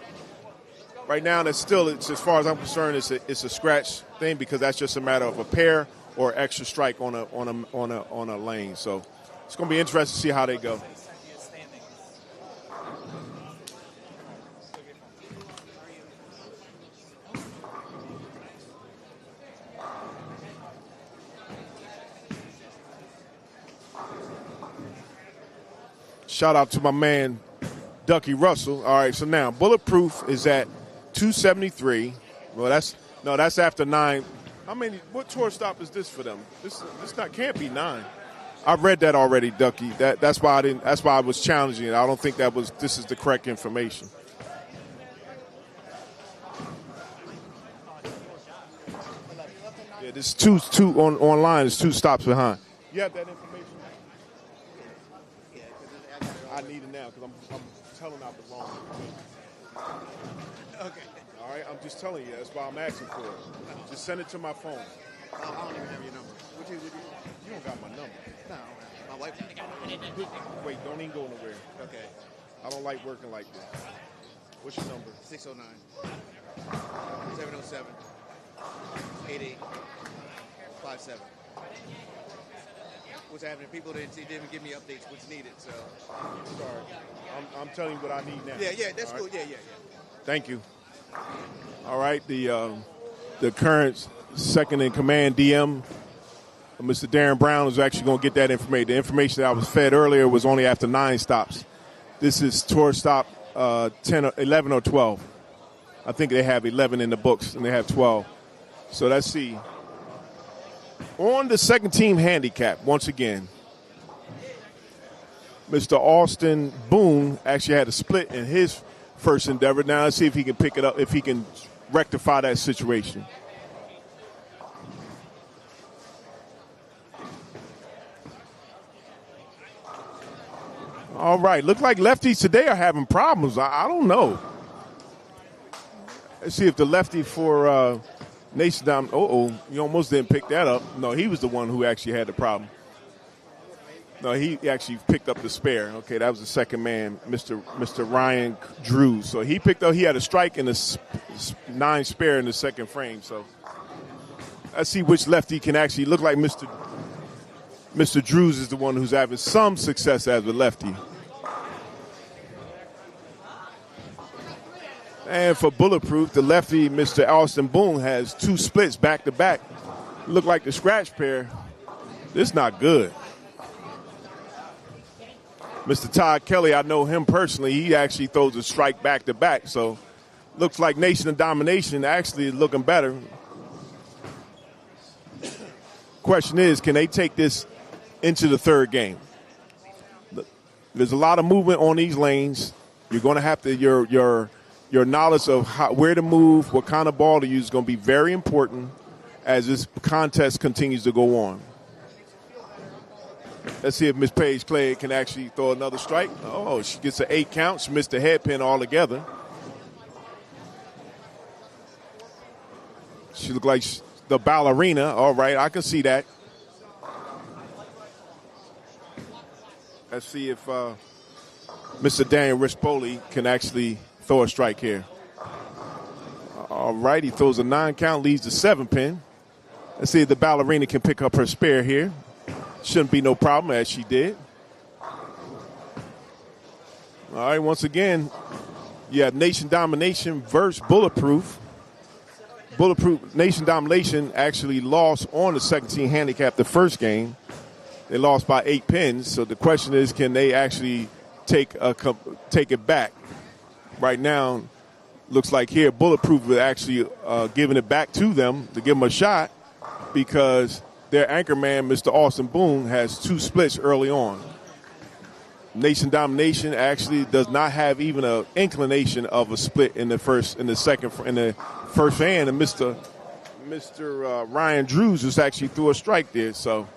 Right now, that's still, it's, as far as I'm concerned, it's a scratch thing because that's just a matter of a pair or extra strike on a lane. So it's going to be interesting to see how they go. Shout out to my man, Ducky Russell. All right, so now Bulletproof is at 273. Well, that's after 9. How many? What tour stop is this for them? This can't be 9. I've read that already, Ducky. That's why I didn't. That's why I was challenging it. I don't think this is the correct information. Yeah, this two online is 2 stops behind. You have that information? I need it now because I'm telling out the wrong information. Okay. All right, I'm just telling you. That's why I'm asking for it. Just send it to my phone. I don't even have your number. What you? You don't got my number. No, my wife. Wait, don't even go nowhere. Okay. I don't like working like this. What's your number? 609 707 8857. What's happening? People didn't give me updates. What's needed? So Sorry. I'm telling you what I need now. Yeah, that's all cool. Right? Yeah. Thank you. All right, the current second in command DM, Mr. Darren Brown, is actually going to get that information. The information that I was fed earlier was only after 9 stops. This is tour stop 10, or 11, or 12. I think they have 11 in the books, and they have 12. So let's see. On the second team handicap, once again, Mr. Austin Boone actually had a split in his first endeavor. Now let's see if he can pick it up, if he can rectify that situation. All right, look like lefties today are having problems. I don't know. Let's see if the lefty for Nation Dom. You almost didn't pick that up. No, he was the one who actually had the problem. No, he actually picked up the spare. Okay, that was the second man, Mr. Ryan Drews. So he picked up. He had a strike and a 9 spare in the second frame. So let's see which lefty can actually look like Mr. Mr. Drews is the one who's having some success as a lefty. And for Bulletproof, the lefty, Mr. Austin Boone, has 2 splits back-to-back. Look like the scratch pair. This is not good. Mr. Todd Kelly, I know him personally. He actually throws a strike back-to-back. So looks like Nation of Domination actually is looking better. Question is, can they take this into the third game? There's a lot of movement on these lanes. You're going to have to your knowledge of where to move, what kind of ball to use is going to be very important as this contest continues to go on. Let's see if Miss Paige Clay can actually throw another strike. Oh, she gets an 8 count. She missed the head pin altogether. She looked like the ballerina. All right, I can see that. Let's see if Mr. Daniel Rispoli can actually throw a strike here. All right, he throws a 9 count, leads the 7 pin. Let's see if the ballerina can pick up her spare here. Shouldn't be no problem, as she did. All right, once again, you have Nation Domination versus Bulletproof. Bulletproof, Nation Domination actually lost on the second team handicap the first game. They lost by 8 pins. So the question is, can they actually take it back? Right now, looks like here Bulletproof is actually giving it back to them to give them a shot because their anchor man, Mr. Austin Boone, has 2 splits early on. Nation Domination actually does not have even an inclination of a split in the first hand. And Mr. Ryan Drews just actually threw a strike there. So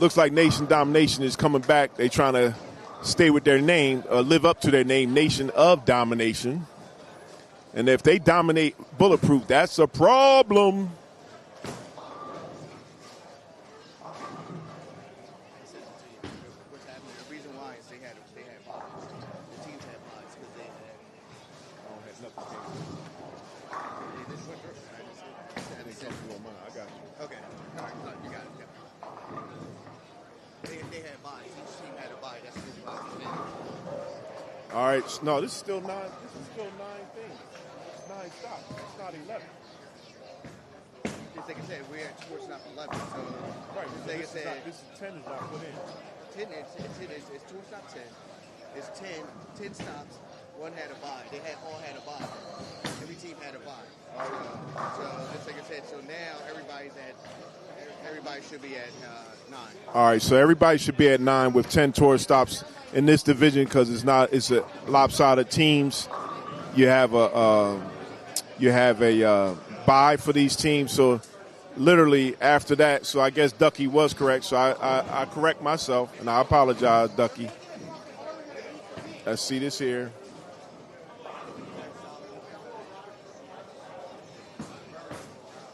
looks like Nation Domination is coming back. They're trying to stay with their name, live up to their name, Nation of Domination. And if they dominate Bulletproof, that's a problem. What's happening? The reason why is they had buys. The teams had buys because they had. Oh, has nothing to They just went through. I got you. Okay. All right. No, you got it. Yeah. They had buys. Each team had a buy. That's the reason why it's in. All right. No, this is still 9. This is still 9 things. It's 9 stops. It's not 11. Just like I said, we're at towards not 11. So, Right. just like I said, This is 10 is not put in. 10 it's towards not 10. It's 10 stops. One had a buy. They all had a buy. Every team had a buy. So just like I said, so now everybody should be at 9. All right, so everybody should be at 9 with 10 tour stops in this division because it's a lopsided teams. You have a bye for these teams, so literally after that. So I guess Ducky was correct. So I correct myself and I apologize, Ducky. Let's see this here.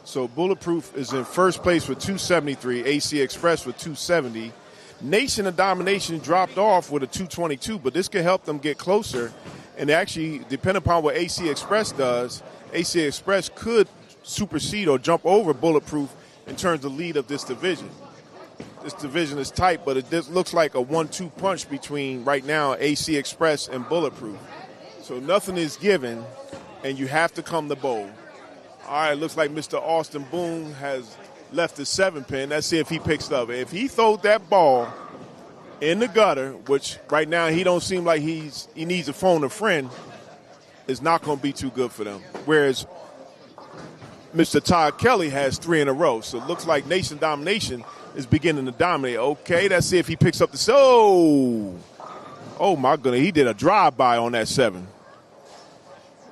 So Bulletproof is in first place with 273, AC Express with 270. Nation of Domination dropped off with a 222, but this could help them get closer. And actually, depending upon what AC Express does, AC Express could supersede or jump over Bulletproof in terms of lead of this division. This division is tight, but it looks like a 1-2 punch between right now AC Express and Bulletproof. So nothing is given, and you have to come to bowl. All right, looks like Mr. Austin Boone has left the 7 pin. Let's see if he picks it up. If he throws that ball in the gutter, which right now he don't seem like he needs to phone a friend, it's not going to be too good for them. Whereas Mr. Todd Kelly has 3 in a row. So it looks like Nation Domination is beginning to dominate. Okay, let's see if he picks up the Oh my goodness, he did a drive-by on that 7.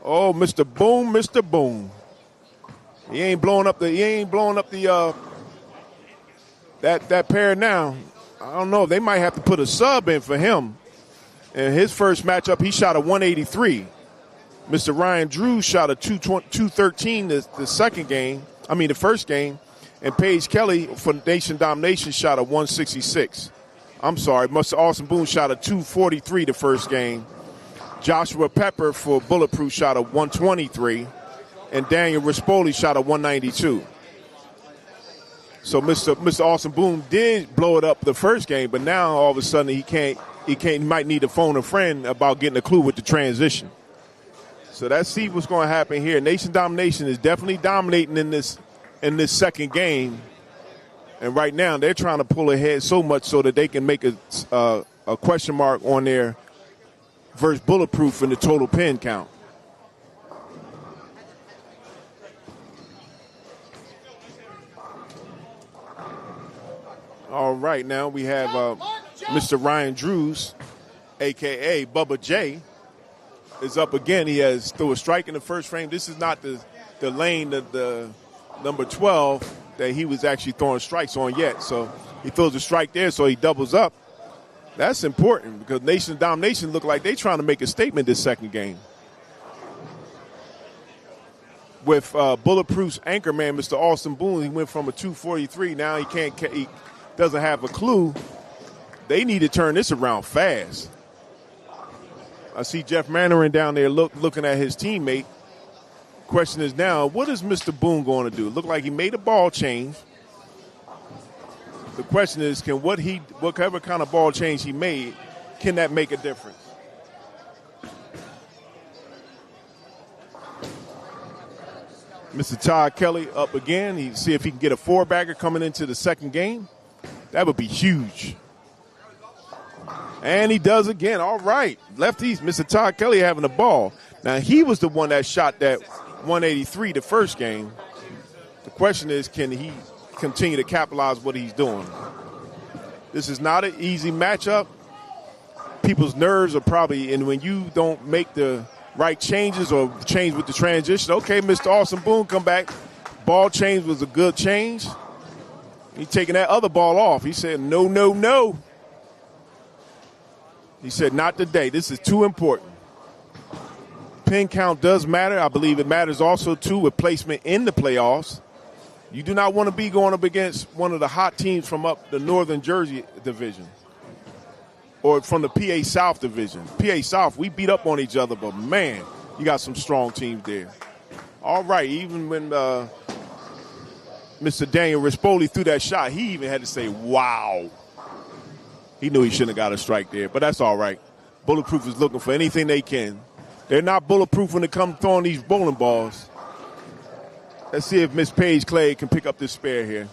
Oh, Mr. Boone, Mr. Boone. He ain't blowing up the that pair now. I don't know. They might have to put a sub in for him. In his first matchup, he shot a 183. Mr. Ryan Drew shot a 213 the first game. And Paige Kelly for Nation Domination shot a 166. I'm sorry, Mr. Austin Boone shot a 243 the first game. Joshua Pepper for Bulletproof shot a 123. And Daniel Rispoli shot a 192. So Mr. Austin Boone did blow it up the first game, but now all of a sudden he might need to phone a friend about getting a clue with the transition. So let's see what's going to happen here. Nation Domination is definitely dominating in this second game. And right now they're trying to pull ahead so much so that they can make a question mark on their versus Bulletproof in the total pin count. All right, now we have Mr. Ryan Drews, a.k.a. Bubba J, is up again. He has threw a strike in the first frame. This is not the lane of the number 12 that he was actually throwing strikes on yet. So he throws a strike there, so he doubles up. That's important because Nation Domination look like they're trying to make a statement this second game. With Bulletproof's anchor man, Mr. Austin Boone, he went from a 243. Now he doesn't have a clue. They need to turn this around fast. I see Jeff Mannering down there looking at his teammate. Question is now, what is Mr. Boone going to do? Look like he made a ball change. The question is, whatever kind of ball change he made, can that make a difference? Mr. Todd Kelly up again. He see if he can get a four-bagger coming into the second game. That would be huge. And he does again. All right. Lefties, Mr. Todd Kelly having the ball. Now, he was the one that shot that 183 the first game. The question is, can he continue to capitalize what he's doing? This is not an easy matchup. People's nerves are probably, and when you don't make the right changes or change with the transition, okay, Mr. Austin Boone come back. Ball change was a good change. He's taking that other ball off. He said, no, no, no. He said, not today. This is too important. Pin count does matter. I believe it matters also, too, with placement in the playoffs. You do not want to be going up against one of the hot teams from up the Northern Jersey division or from the PA South division. PA South, we beat up on each other, but, man, you got some strong teams there. All right, even when Mr. Daniel Rispoli threw that shot, he even had to say, wow. He knew he shouldn't have got a strike there, but that's all right. Bulletproof is looking for anything they can. They're not bulletproof when it comes to throwing these bowling balls. Let's see if Miss Paige Clay can pick up this spare here.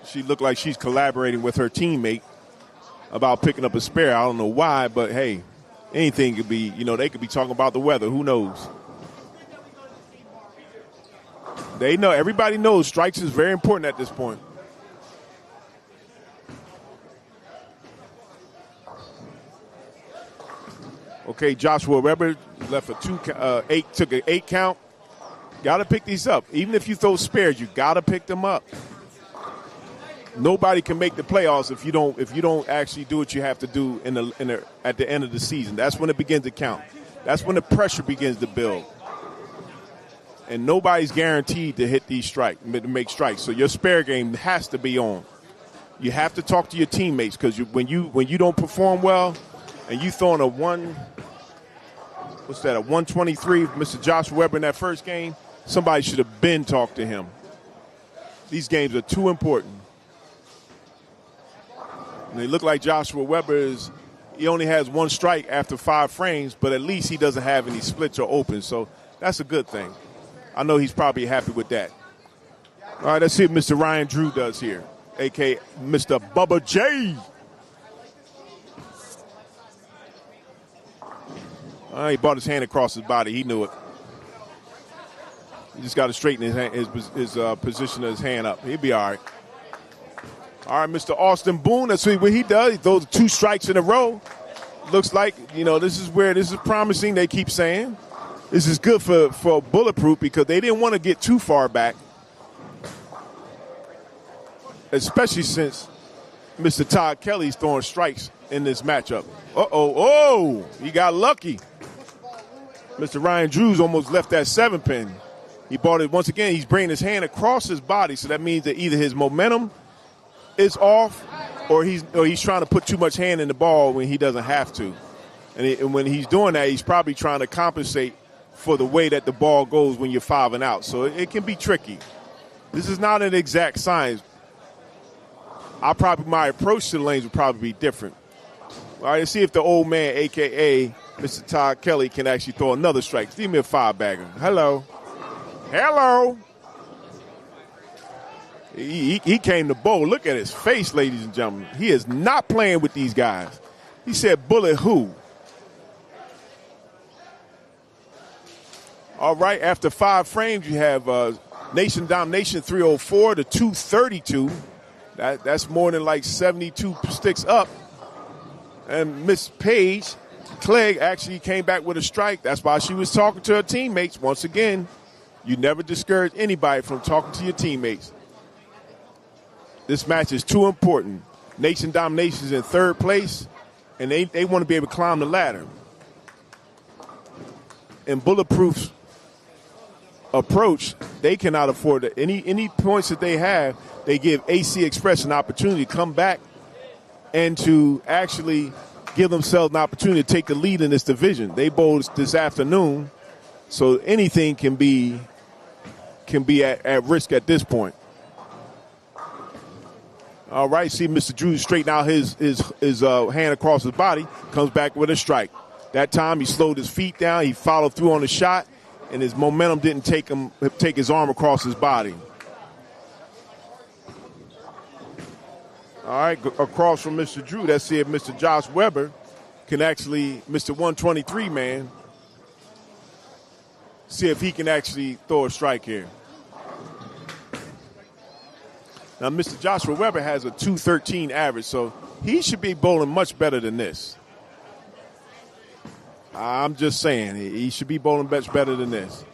She looked like she's collaborating with her teammate about picking up a spare. I don't know why, but, hey, anything could be, they could be talking about the weather. Who knows? They know. Everybody knows strikes is very important at this point. Okay, Joshua Weber left a took an 8 count. Got to pick these up. Even if you throw spares, you got to pick them up. Nobody can make the playoffs if you don't actually do what you have to do at the end of the season. That's when it begins to count. That's when the pressure begins to build. And nobody's guaranteed to hit these strikes, to make strikes. So your spare game has to be on. You have to talk to your teammates because when you don't perform well and you throwing a 123, Mr. Josh Weber in that first game, somebody should have been talked to him. These games are too important. And they look like Joshua Weber he only has 1 strike after 5 frames, but at least he doesn't have any splits or opens. So that's a good thing. I know he's probably happy with that. All right, let's see what Mr. Ryan Drew does here, a.k.a. Mr. Bubba J. All right, he brought his hand across his body. He knew it. He just got to straighten his position of his hand up. He'll be all right. All right, Mr. Austin Boone, let's see what he does. He throws 2 strikes in a row. Looks like, this is promising, they keep saying. This is good for Bulletproof because they didn't want to get too far back, especially since Mr. Todd Kelly's throwing strikes in this matchup. Oh, he got lucky. Mr. Ryan Drews almost left that 7-pin. He bought it once again. He's bringing his hand across his body, so that means that either his momentum is off or he's trying to put too much hand in the ball when he doesn't have to. And when he's doing that, he's probably trying to compensate for the way that the ball goes when you're 5 and out. So it can be tricky. This is not an exact science. My approach to the lanes would probably be different. All right, let's see if the old man, a.k.a. Mr. Todd Kelly, can actually throw another strike. Give me a 5-bagger. Hello. Hello. He came to bowl. Look at his face, ladies and gentlemen. He is not playing with these guys. He said, bullet who? All right, after 5 frames, you have Nation Domination 304 to 232. That's more than like 72 sticks up. And Miss Paige Clegg actually came back with a strike. That's why she was talking to her teammates. Once again, you never discourage anybody from talking to your teammates. This match is too important. Nation Domination is in 3rd place, and they want to be able to climb the ladder. And Bulletproof's approach, they cannot afford it. Any points that they have, they give AC Express an opportunity to come back and to actually give themselves an opportunity to take the lead in this division. They bowled this afternoon, so anything can be at risk at this point. All right, see Mr. Drew straighten out his hand across his body, comes back with a strike. That time he slowed his feet down, he followed through on the shot, and his momentum didn't take his arm across his body. All right, across from Mr. Drew, let's see if Mr. Josh Weber can actually, Mr. 123 man, see if he can actually throw a strike here. Now, Mr. Joshua Weber has a 213 average, so he should be bowling much better than this. I'm just saying, he should be bowling much better than this.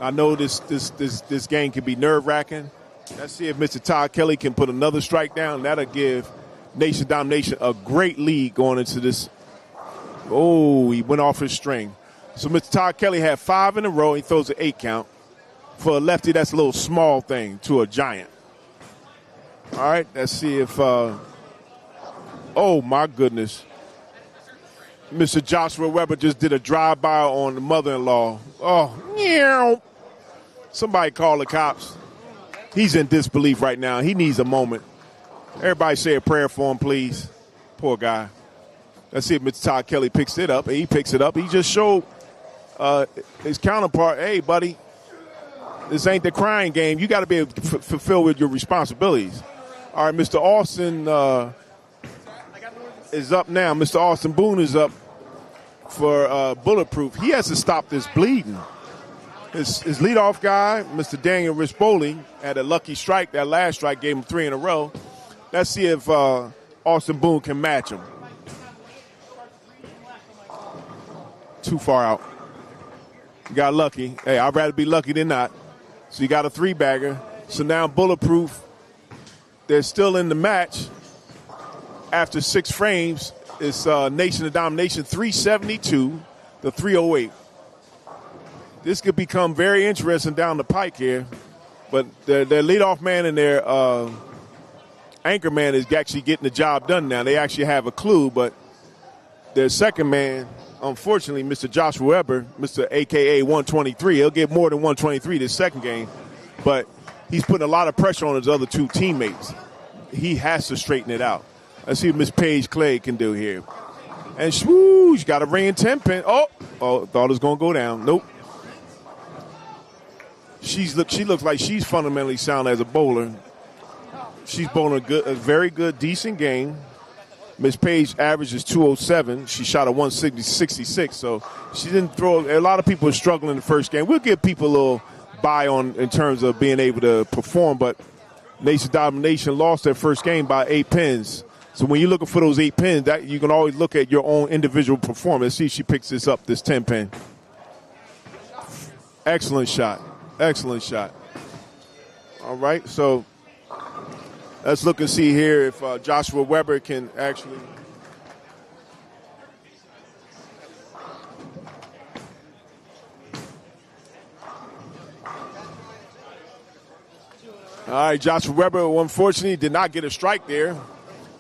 I know this game can be nerve-wracking. Let's see if Mr. Todd Kelly can put another strike down. That'll give Nation Domination a great lead going into this. Oh, he went off his string. So Mr. Todd Kelly had 5 in a row. He throws an 8 count. For a lefty, that's a little small thing to a giant. All right, let's see if oh, my goodness. Mr. Joshua Weber just did a drive-by on the mother-in-law. Oh, meow. Somebody call the cops. He's in disbelief right now. He needs a moment. Everybody say a prayer for him, please. Poor guy. Let's see if Mr. Todd Kelly picks it up. He picks it up. He just showed his counterpart, hey, buddy, this ain't the crying game. You got to be able to fulfill with your responsibilities. All right, Mr. Austin is up now. Mr. Austin Boone is up for Bulletproof. He has to stop this bleeding. His leadoff guy, Mr. Daniel Rispoli, had a lucky strike. That last strike gave him 3 in a row. Let's see if Austin Boone can match him. Too far out. You got lucky. Hey, I'd rather be lucky than not. So you got a 3-bagger. So now Bulletproof, they're still in the match. After 6 frames, it's Nation of Domination 372 to 308. This could become very interesting down the pike here. But their leadoff man and their anchor man is actually getting the job done now. They actually have a clue, but their second man, unfortunately, Mr. Joshua Weber, Mr. a.k.a. 123, he'll get more than 123 this second game, but he's putting a lot of pressure on his other 2 teammates. He has to straighten it out. Let's see what Miss Paige Clegg can do here. And swoosh, got a ring 10 pin. Oh, thought it was going to go down. Nope. She looks like she's fundamentally sound as a bowler. She's bowling a very good, decent game. Miss Page average is 207. She shot a 166, so she didn't throw. A lot of people are struggling in the first game. We'll give people a little buy on in terms of being able to perform, but Nation Domination lost their first game by 8 pins. So when you're looking for those 8 pins, that you can always look at your own individual performance. See if she picks this up, this 10 pin. Excellent shot. Excellent shot. All right, so let's look and see here if Joshua Weber can actually. All right, Joshua Weber, unfortunately, did not get a strike there.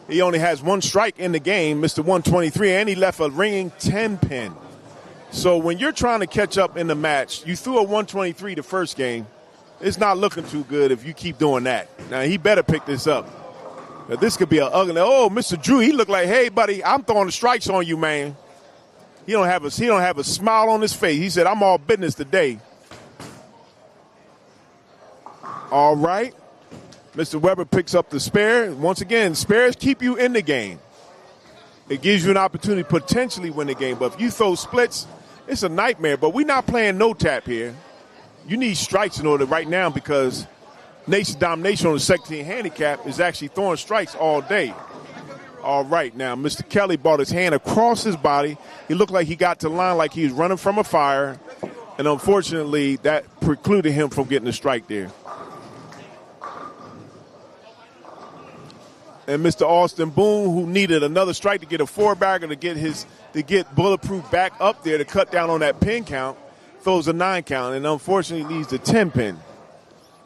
He only has 1 strike in the game, Mr. 123, and he left a ringing 10 pin. So when you're trying to catch up in the match, you threw a 123 the first game. It's not looking too good if you keep doing that. Now, he better pick this up. Now, this could be an ugly. Oh, Mr. Drew, he looked like, hey, buddy, I'm throwing the strikes on you, man. He don't have a smile on his face. He said, I'm all business today. All right. Mr. Weber picks up the spare. Once again, spares keep you in the game. It gives you an opportunity to potentially win the game. But if you throw splits, it's a nightmare. But we're not playing no tap here. You need strikes in order right now because Nation Domination on the second team handicap is actually throwing strikes all day. All right, now Mr. Kelly brought his hand across his body. He looked like he got to the line like he was running from a fire. And unfortunately, that precluded him from getting a strike there. And Mr. Austin Boone, who needed another strike to get a four-bagger to get Bulletproof back up there to cut down on that pin count, throws a 9 count and unfortunately leaves the 10 pin.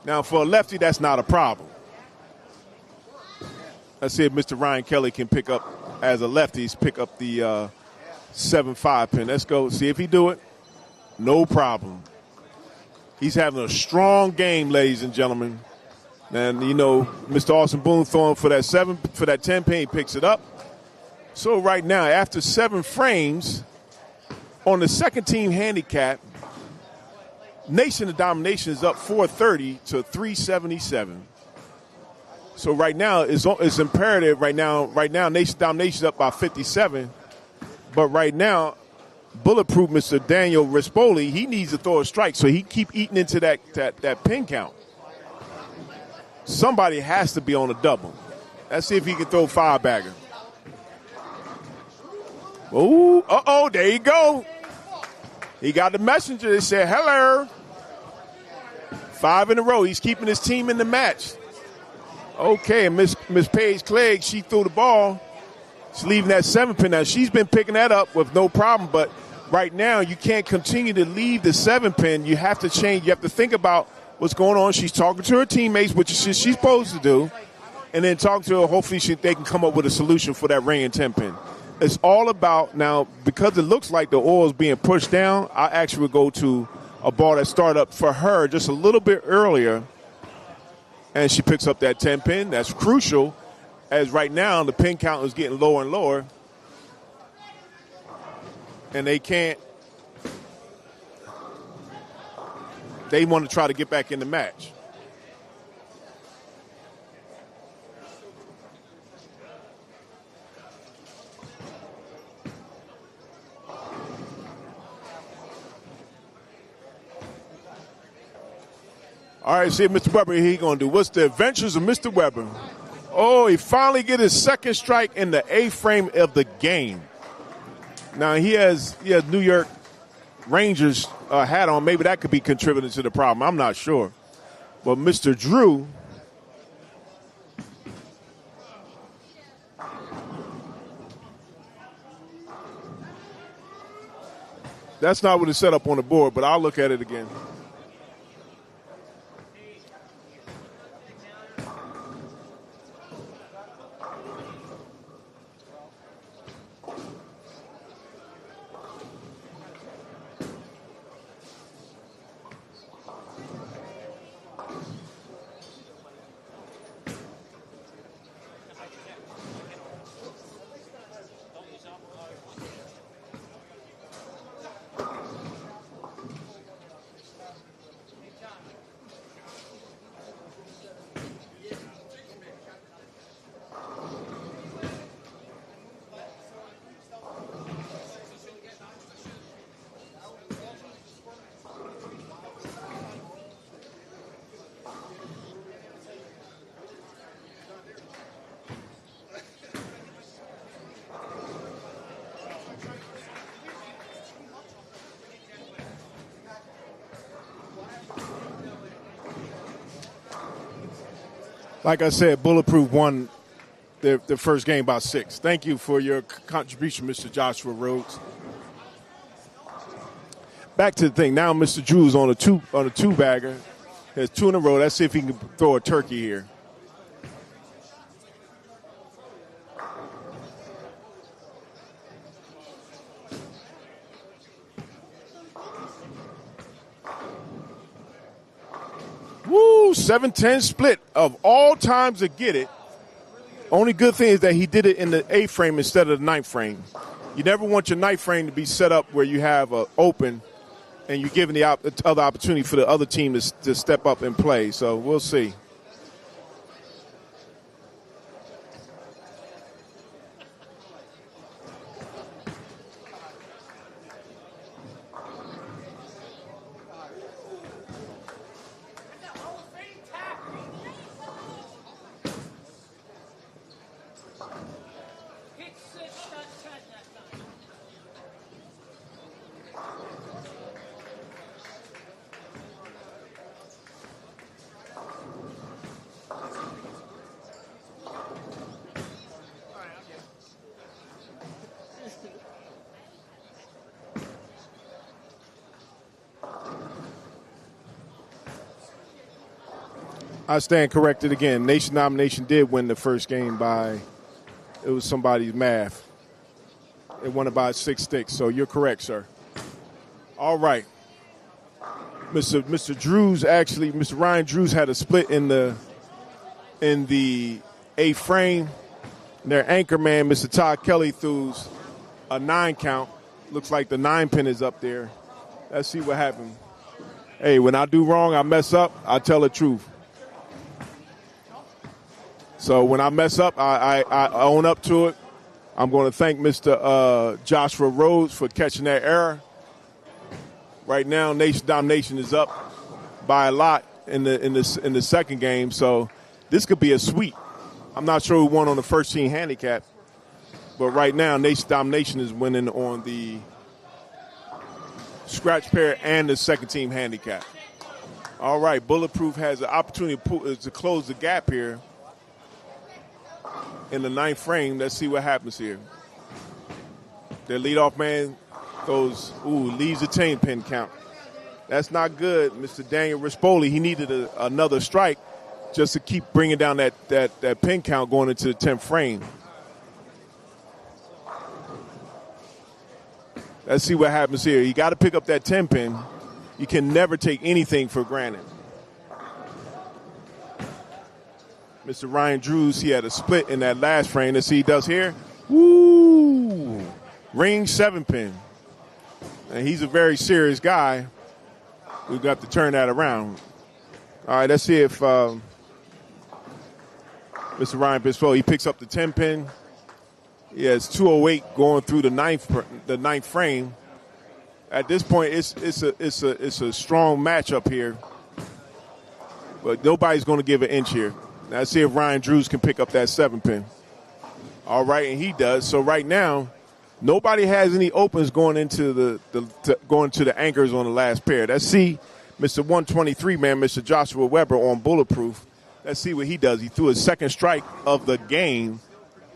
Now for a lefty, that's not a problem. Let's see if Mr. Ryan Kelly can pick up, as a lefty, pick up the 7-5 pin. Let's go see if he do it. No problem. He's having a strong game, ladies and gentlemen. And, you know, Mr. Austin Boone throwing for that 10 pin, he picks it up. So right now, after 7 frames, on the second team handicap, Nation of Domination is up 430 to 377. So right now, it's imperative right now, Nation of Domination is up by 57. But right now, Bulletproof, Mr. Daniel Rispoli, he needs to throw a strike so he keep eating into that pin count. Somebody has to be on a double. Let's see if he can throw 5-bagger. Ooh, there you go. He got the messenger that said, hello. 5 in a row. He's keeping his team in the match. Okay, and Miss Paige Clegg, she threw the ball. She's leaving that 7 pin. Now, she's been picking that up with no problem, but right now you can't continue to leave the 7 pin. You have to change. You have to think about what's going on. She's talking to her teammates, which is she's supposed to do, and then talk to her. Hopefully they can come up with a solution for that ring and 10 pin. It's all about now, because it looks like the oil is being pushed down, I actually would go to a ball that started up for her just a little bit earlier, and she picks up that 10 pin. That's crucial, as right now the pin count is getting lower and lower, and they want to try to get back in the match. All right, see Mr. Weber, he going to do. What's the adventures of Mr. Weber? Oh, he finally get his second strike in the 8th frame of the game. Now he has New York Rangers hat on. Maybe that could be contributing to the problem. I'm not sure. But Mr. Drew, that's not what it's set up on the board, but I'll look at it again. Like I said, Bulletproof won their first game by 6. Thank you for your contribution, Mr. Joshua Rhodes. Back to the thing. Now Mr. Drew's on a two-bagger. There's 2 in a row. Let's see if he can throw a turkey here. Woo, 7-10 split of all times to get it. Only good thing is that he did it in the 8th frame instead of the 9th frame. You never want your 9th frame to be set up where you have an open and you're giving the other opportunity for the other team to step up and play. So we'll see. I stand corrected again. Nation Domination did win the first game by, it was somebody's math. It won it by 6 sticks, so you're correct, sir. All right. Mr. Drews actually, Mr. Ryan Drews had a split in the 8th frame. And their anchor man, Mr. Todd Kelly, threw a 9 count. Looks like the 9 pin is up there. Let's see what happened. Hey, when I do wrong, I mess up, I tell the truth. So when I mess up, I own up to it. I'm going to thank Mr. Joshua Rhodes for catching that error. Right now, Nation Domination is up by a lot in the second game, so this could be a sweep. I'm not sure who won on the first team handicap, but right now, Nation Domination is winning on the scratch pair and the second team handicap. All right, Bulletproof has an opportunity to close the gap here. In the 9th frame, let's see what happens here. Their leadoff man leaves a 10 pin count. That's not good, Mr. Daniel Rispoli. He needed another strike just to keep bringing down that pin count going into the 10th frame. Let's see what happens here. You got to pick up that 10 pin. You can never take anything for granted. Mr. Ryan Drews, he had a split in that last frame. Let's see what he does here. Woo! Ring 7 pin. And he's a very serious guy. We've got to turn that around. All right, let's see if Mr. Ryan Bispo, he picks up the 10 pin. He has 208 going through the ninth frame. At this point, it's a strong matchup here. But nobody's going to give an inch here. Now, let's see if Ryan Drews can pick up that 7 pin. All right, and he does. So right now, nobody has any opens going into the anchors on the last pair. Let's see Mr. 123 man, Mr. Joshua Weber on Bulletproof. Let's see what he does. He threw his second strike of the game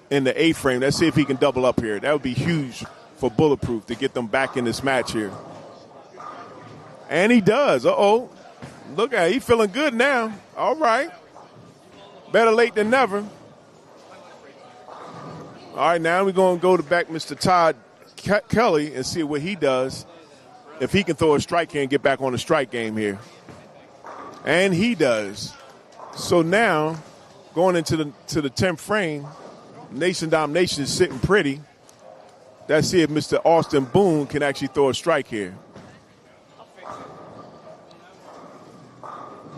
in the 8th frame. Let's see if he can double up here. That would be huge for Bulletproof to get them back in this match here. And he does. Uh-oh. Look at it. He's feeling good now. All right. Better late than never. All right, now we're going to go to back Mr. Todd Kelly and see what he does. If he can throw a strike here and get back on the strike game here. And he does. So now, going into the 10th frame, Nation Domination is sitting pretty. Let's see if Mr. Austin Boone can actually throw a strike here.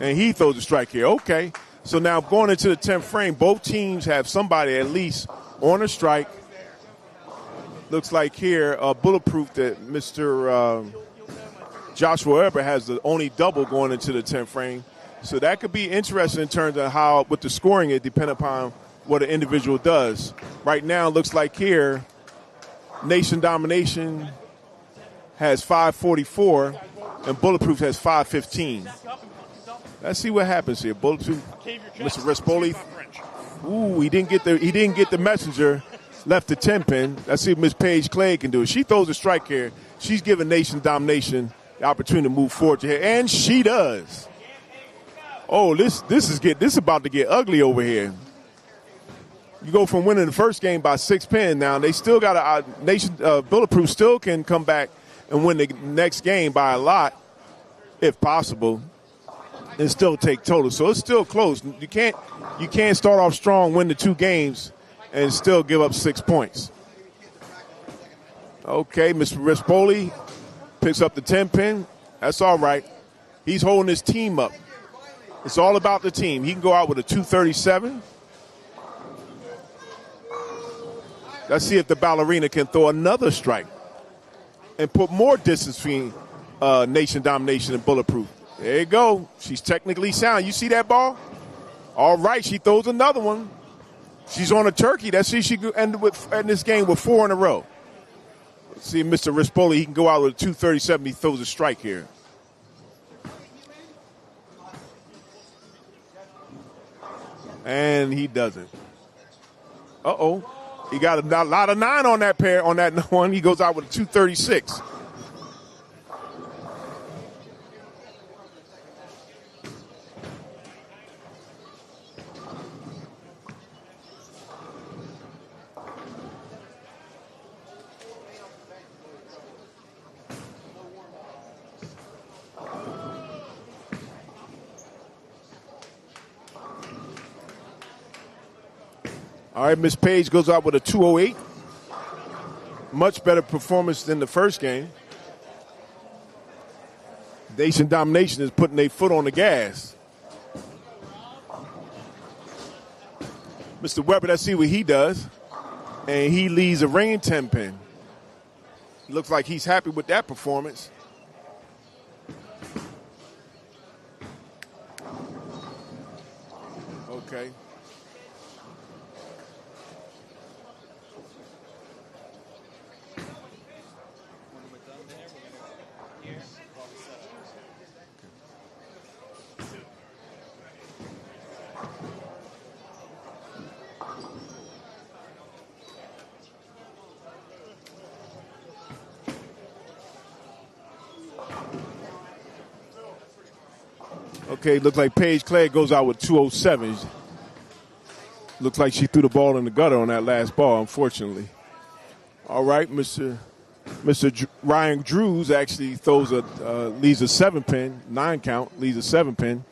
And he throws a strike here. Okay. So now going into the 10th frame, both teams have somebody at least on a strike. Looks like here, Bulletproof, that Mr. Joshua Weber has the only double going into the 10th frame. So that could be interesting in terms of how, with the scoring, it depends upon what an individual does. Right now, it looks like here, Nation Domination has 544 and Bulletproof has 515. Let's see what happens here. Bulletproof, Mr. Rispoli. Ooh, he didn't get the messenger. Left the 10 pin. Let's see if Miss Paige Clay can do it. She throws a strike here. She's giving Nation Domination the opportunity to move forward here, and she does. Oh, this is about to get ugly over here. You go from winning the first game by 6 pin. Now they still got a Nation Bulletproof still can come back and win the next game by a lot, if possible. and still take total. So it's still close. You can't start off strong, win the 2 games, and still give up 6 points. Okay, Mr. Rispoli picks up the 10 pin. That's all right. He's holding his team up. It's all about the team. He can go out with a 237. Let's see if the ballerina can throw another strike and put more distance between Nation Domination and Bulletproof. There you go. She's technically sound. You see that ball? All right, she throws another one. She's on a turkey. Let's see if she can end this game with 4 in a row. Let's see if Mr. Rispoli, he can go out with a 237. He throws a strike here. And he doesn't. Uh-oh. He got a lot of 9 on that pair, on that one. He goes out with a 236. All right, Miss Page goes out with a 208. Much better performance than the first game. Nation Domination is putting their foot on the gas. Mr. Weber, let's see what he does. And he leads a ring 10 pin. Looks like he's happy with that performance. Okay. Okay, looks like Paige Clay goes out with 207. Looks like she threw the ball in the gutter on that last ball, unfortunately. All right, Mr. Ryan Drews actually leads a 7 pin, 9 count, leads a 7 pin.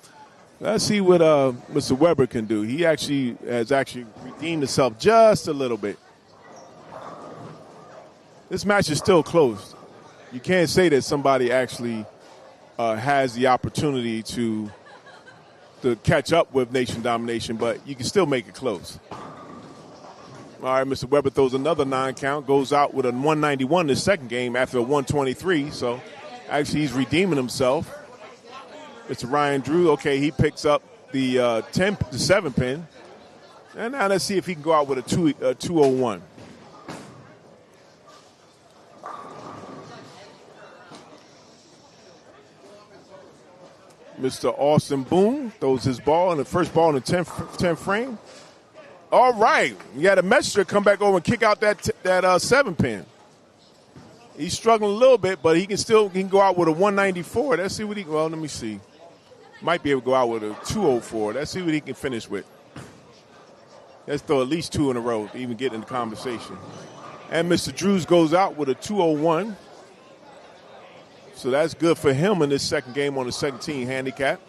Let's see what Mr. Weber can do. He has redeemed himself just a little bit. This match is still close. You can't say that somebody actually has the opportunity to catch up with Nation Domination, but you can still make it close. All right, Mr. Weber throws another 9 count, goes out with a 191 in the second game after a 123, so actually he's redeeming himself. Mr. Ryan Drew, okay, he picks up the 7 pin, and now let's see if he can go out with a 201. Mr. Austin Boone throws his ball in the first ball in the 10th frame. All right, you got a messenger come back over and kick out that 7 pin. He's struggling a little bit, but he can go out with a 194. Let's see what let me see. Might be able to go out with a 204. Let's see what he can finish with. Let's throw at least 2 in a row to even get in the conversation. And Mr. Drews goes out with a 201. So that's good for him in this second game on the 17 handicap.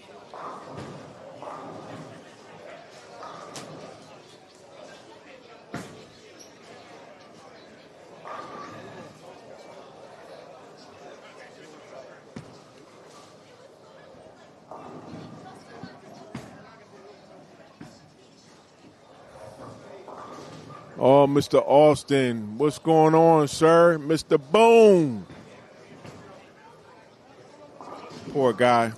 Oh, Mr. Austin, what's going on, sir? Mr. Boone. Poor guy.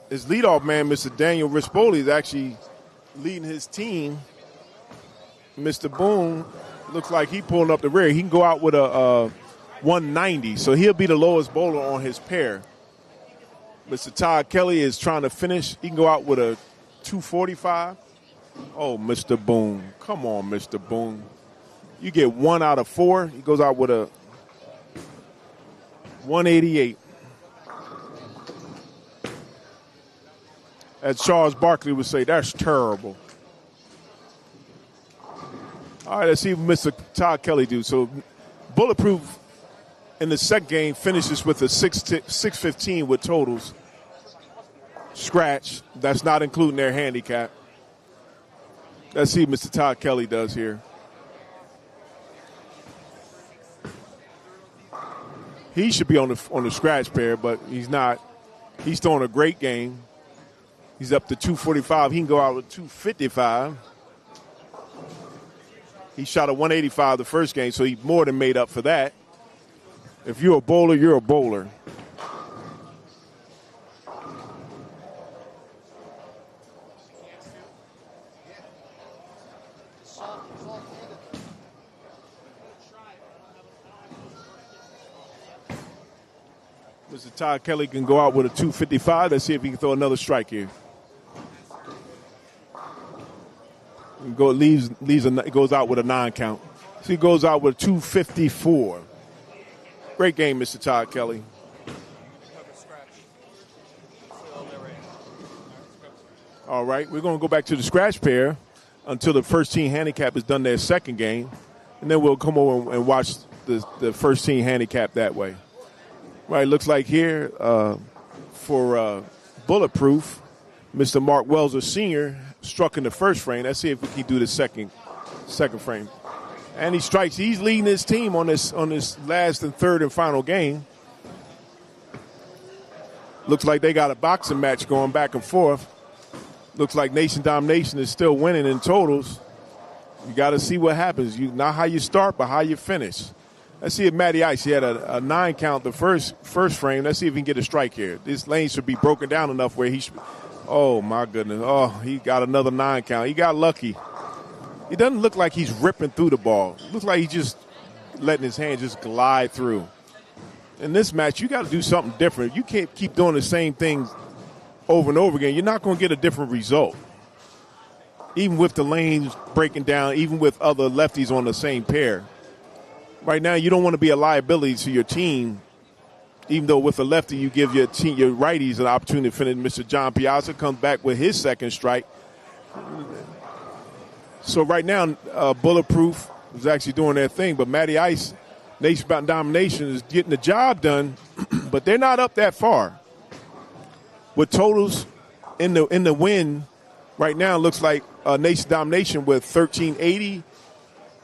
His leadoff man, Mr. Daniel Rispoli, is actually leading his team. Mr. Boone looks like he pulling up the rear. He can go out with a 190, so he'll be the lowest bowler on his pair. Mr. Todd Kelly is trying to finish. He can go out with a 245. Oh, Mr. Boone. Come on, Mr. Boone. You get 1 out of 4. He goes out with a 188. As Charles Barkley would say, that's terrible. All right, let's see what Mr. Todd Kelly do. So Bulletproof in the second game finishes with a 615 with totals. Scratch. That's not including their handicap. Let's see what Mr. Todd Kelly does here. He should be on the scratch pair, but he's not. He's throwing a great game. He's up to 245. He can go out with 255. He shot a 185 the first game, so he more than made up for that. If you're a bowler, you're a bowler. Mr. Todd Kelly can go out with a 255. Let's see if he can throw another strike here. Goes out with a 9 count. So he goes out with a 254. Great game, Mr. Todd Kelly. All right, we're going to go back to the scratch pair until the first team handicap has done their second game, and then we'll come over and watch the first team handicap that way. Right, looks like here for Bulletproof, Mr. Mark Welser Sr. struck in the first frame. Let's see if we can do the second frame. And he strikes. He's leading his team on this last and third and final game. Looks like they got a boxing match going back and forth. Looks like Nation Domination is still winning in totals. You got to see what happens. Not how you start, but how you finish. Let's see if Matty Ice, he had a 9 count the first frame. Let's see if he can get a strike here. This lane should be broken down enough where he should. Oh, my goodness. Oh, he got another 9 count. He got lucky. It doesn't look like he's ripping through the ball. It looks like he's just letting his hand just glide through. In this match, you got to do something different. You can't keep doing the same things over and over again. You're not going to get a different result. Even with the lanes breaking down, even with other lefties on the same pair. Right now, you don't want to be a liability to your team, even though with a lefty, you give your righties an opportunity to finish. Mr. John Piazza comes back with his second strike. So right now, Bulletproof is actually doing their thing, but Matty Ice, Nation Domination, is getting the job done, but they're not up that far. With totals in the win right now, it looks like Nation Domination with 1380.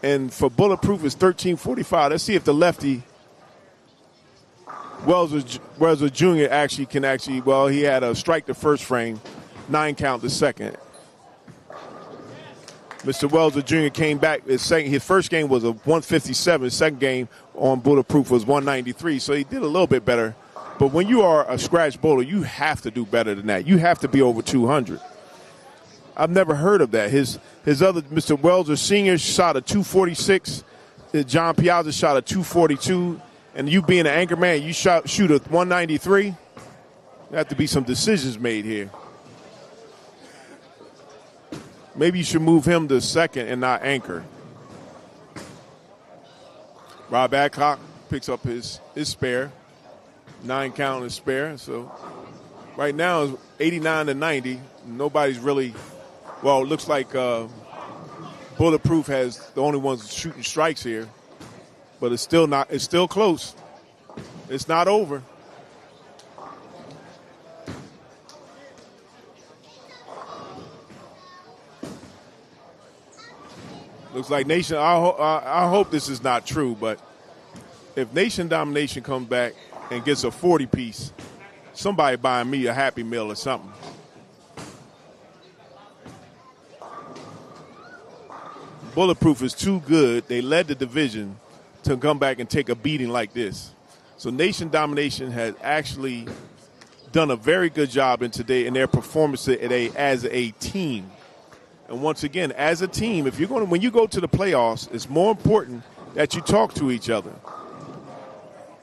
And for Bulletproof, it's 1345. Let's see if the lefty, Welser Jr. he had a strike the first frame, 9 count the second. Mr. Welser Jr. came back. His first game was a 157. His second game on Bulletproof was 193. So he did a little bit better. But when you are a scratch bowler, you have to do better than that. You have to be over 200. I've never heard of that. His other, Mr. Welser Sr. shot a 246. John Piazza shot a 242. And you being an anchor man, you shoot a 193. There have to be some decisions made here. Maybe you should move him to second and not anchor. Rob Adcock picks up his spare. 9 count and spare. So right now it's 89 to 90. Nobody's really. Well, it looks like Bulletproof has the only ones shooting strikes here, but it's still not. It's still close. It's not over. Looks like Nation. I hope this is not true, but if Nation Domination comes back and gets a 40 piece, somebody buying me a Happy Meal or something. Bulletproof is too good. They led the division to come back and take a beating like this. So Nation Domination has actually done a very good job in their performance as a team. And once again, as a team, when you go to the playoffs, it's more important that you talk to each other.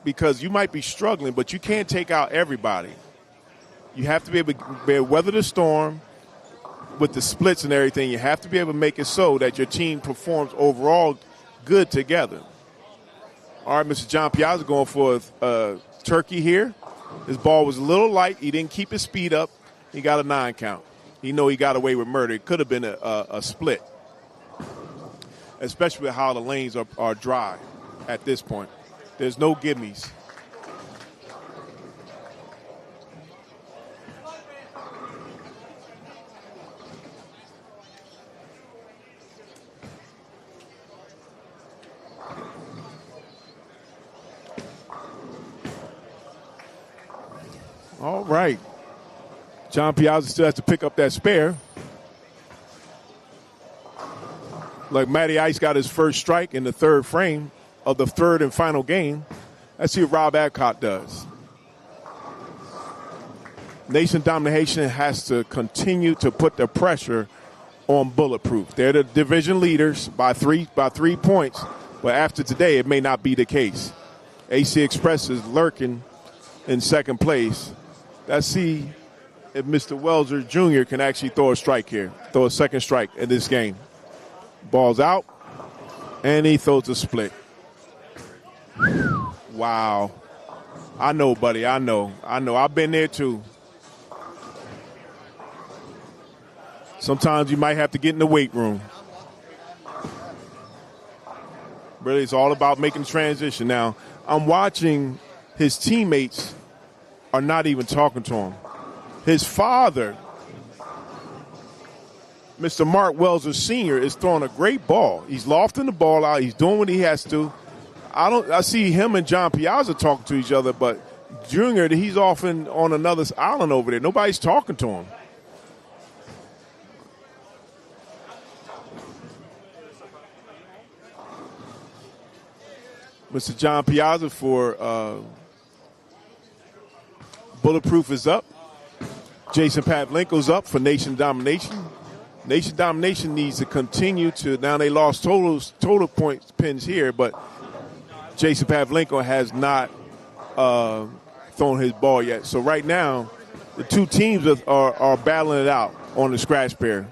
Because you might be struggling, but you can't take out everybody. You have to be able to weather the storm. With the splits and everything, you have to be able to make it so that your team performs overall good together. All right, Mr. John Piazza going for a turkey here. His ball was a little light. He didn't keep his speed up. He got a 9 count. He got away with murder. It could have been a split, especially with how the lanes are dry at this point. There's no gimmies. All right. John Piazza still has to pick up that spare. Like Matty Ice got his first strike in the third frame of the third and final game. Let's see what Rob Adcock does. Nation Domination has to continue to put the pressure on Bulletproof. They're the division leaders by three points, but after today, it may not be the case. AC Express is lurking in second place. Let's see if Mr. Welser Jr. can actually throw a strike here, throw a second strike in this game. Ball's out, and he throws a split. Wow. I know, buddy. I know. I've been there, too. Sometimes you might have to get in the weight room. Really, it's all about making transition. Now, I'm watching his teammates are not even talking to him. His father, Mr. Mark Welser Sr., is throwing a great ball. He's lofting the ball out. He's doing what he has to. I see him and John Piazza talking to each other, but Junior, he's off on another island over there. Nobody's talking to him. Mr. John Piazza for Bulletproof is up. Jason Pavlenko's up for Nation Domination. Nation Domination needs to continue to, now they lost total points pins here, but Jason Pavlenko has not thrown his ball yet. So right now, the two teams are battling it out on the scratch pair.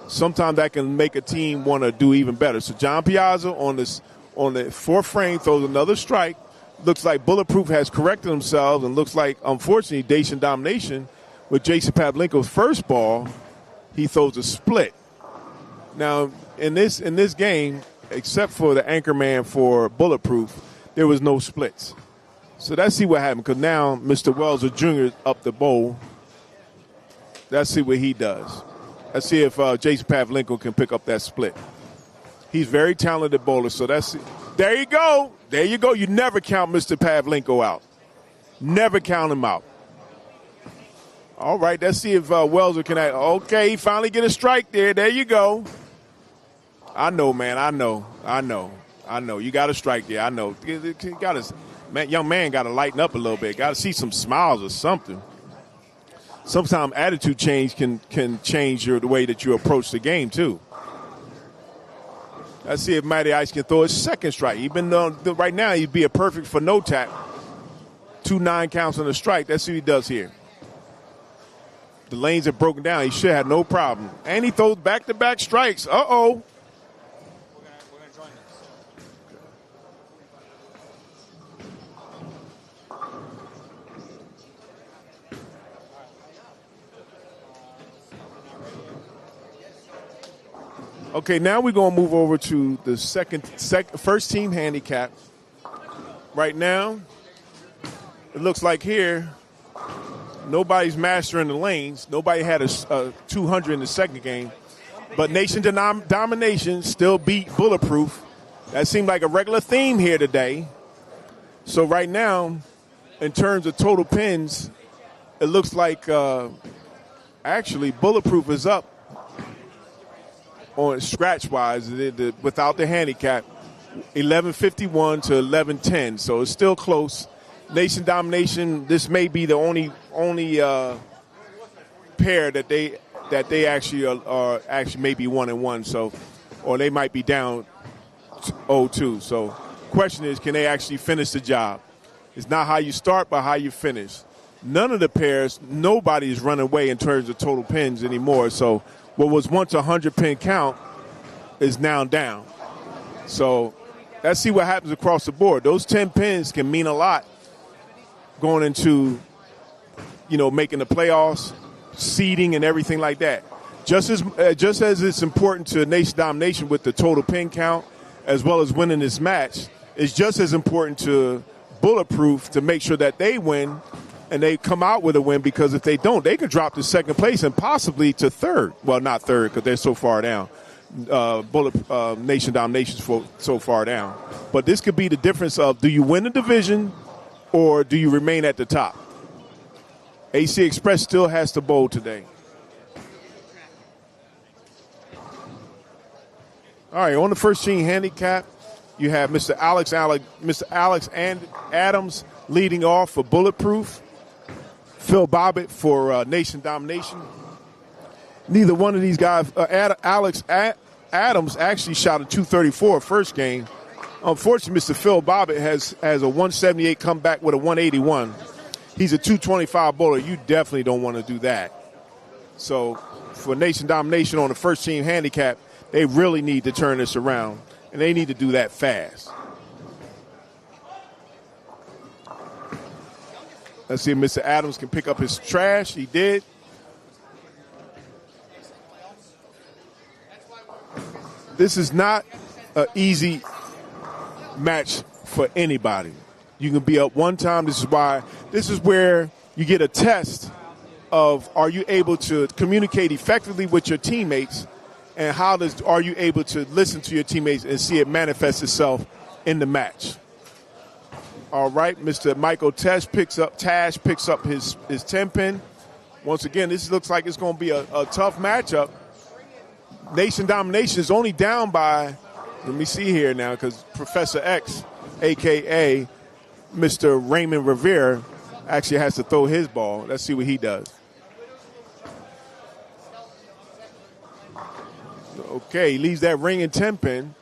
Sometimes that can make a team want to do even better. So John Piazza on the fourth frame throws another strike. Looks like Bulletproof has corrected themselves, and looks like, unfortunately, Nation Domination with Jason Pavlenko's first ball, he throws a split. Now, in this game, except for the anchor man for Bulletproof, there was no splits. So let's see what happened, because now Mr. Welser Jr. is up the bowl. Let's see what he does. Let's see if Jason Pavlenko can pick up that split. He's very talented bowler, so there you go. There you go. You never count Mr. Pavlenko out. Never count him out. All right, let's see if Welser can act. Okay, he finally get a strike there. There you go. I know, man. I know. You got a strike there. I know. Young man got to lighten up a little bit. Got to see some smiles or something. Sometimes attitude change can change the way that you approach the game, too. Let's see if Matty Ice can throw his second strike. Even though right now he'd be a perfect for no tap. 2 9 counts on the strike. That's what he does here. The lanes are broken down. He should have no problem. And he throws back-to-back strikes. Uh-oh. We're gonna join this. Okay, now we're going to move over to the first team handicap. Right now, it looks like here, nobody's mastering the lanes. Nobody had a 200 in the second game. But Nation Domination still beat Bulletproof. That seemed like a regular theme here today. So right now, in terms of total pins, it looks like actually Bulletproof is up on scratch-wise without the handicap, 1151 to 1110. So it's still close. Nation Domination, this may be the only pair that they actually are actually maybe 1-1. So, or they might be down 0-2. So, question is, can they actually finish the job? It's not how you start, but how you finish. None of the pairs, nobody is running away in terms of total pins anymore. So, what was once a 100-pin count is now down. So, let's see what happens across the board. Those 10 pins can mean a lot going into, making the playoffs, seeding, and everything like that. Just as it's important to Nation Domination with the total pin count, as well as winning this match, is just as important to Bulletproof to make sure that they win and they come out with a win, because if they don't, they could drop to second place and possibly to third. Well, not third because they're so far down. Nation Domination's so far down. But this could be the difference of, do you win the division or do you remain at the top? AC Express still has to bowl today. All right, on the first team handicap, you have Mr. Alex and Adams leading off for Bulletproof. Phil Bobbitt for Nation Domination. Neither one of these guys, Alex Adams actually shot a 234 first game. Unfortunately, Mr. Phil Bobbitt has a 178 come back with a 181. He's a 225 bowler. You definitely don't want to do that. So for Nation Domination on the first team handicap, they really need to turn this around, and they need to do that fast. Let's see if Mr. Adams can pick up his trash. He did. This is not an easy match for anybody. You can be up one time. This is where you get a test of, are you able to communicate effectively with your teammates, and are you able to listen to your teammates and see it manifest itself in the match. All right, Mr. Michael Tash picks up his 10-pin. Once again, this looks like it's going to be a tough matchup. Nation Domination is only down by, let me see here now, because Professor X, a.k.a. Mr. Raymond Revere, actually has to throw his ball. Let's see what he does. Okay, he leaves that ring and 10-pin.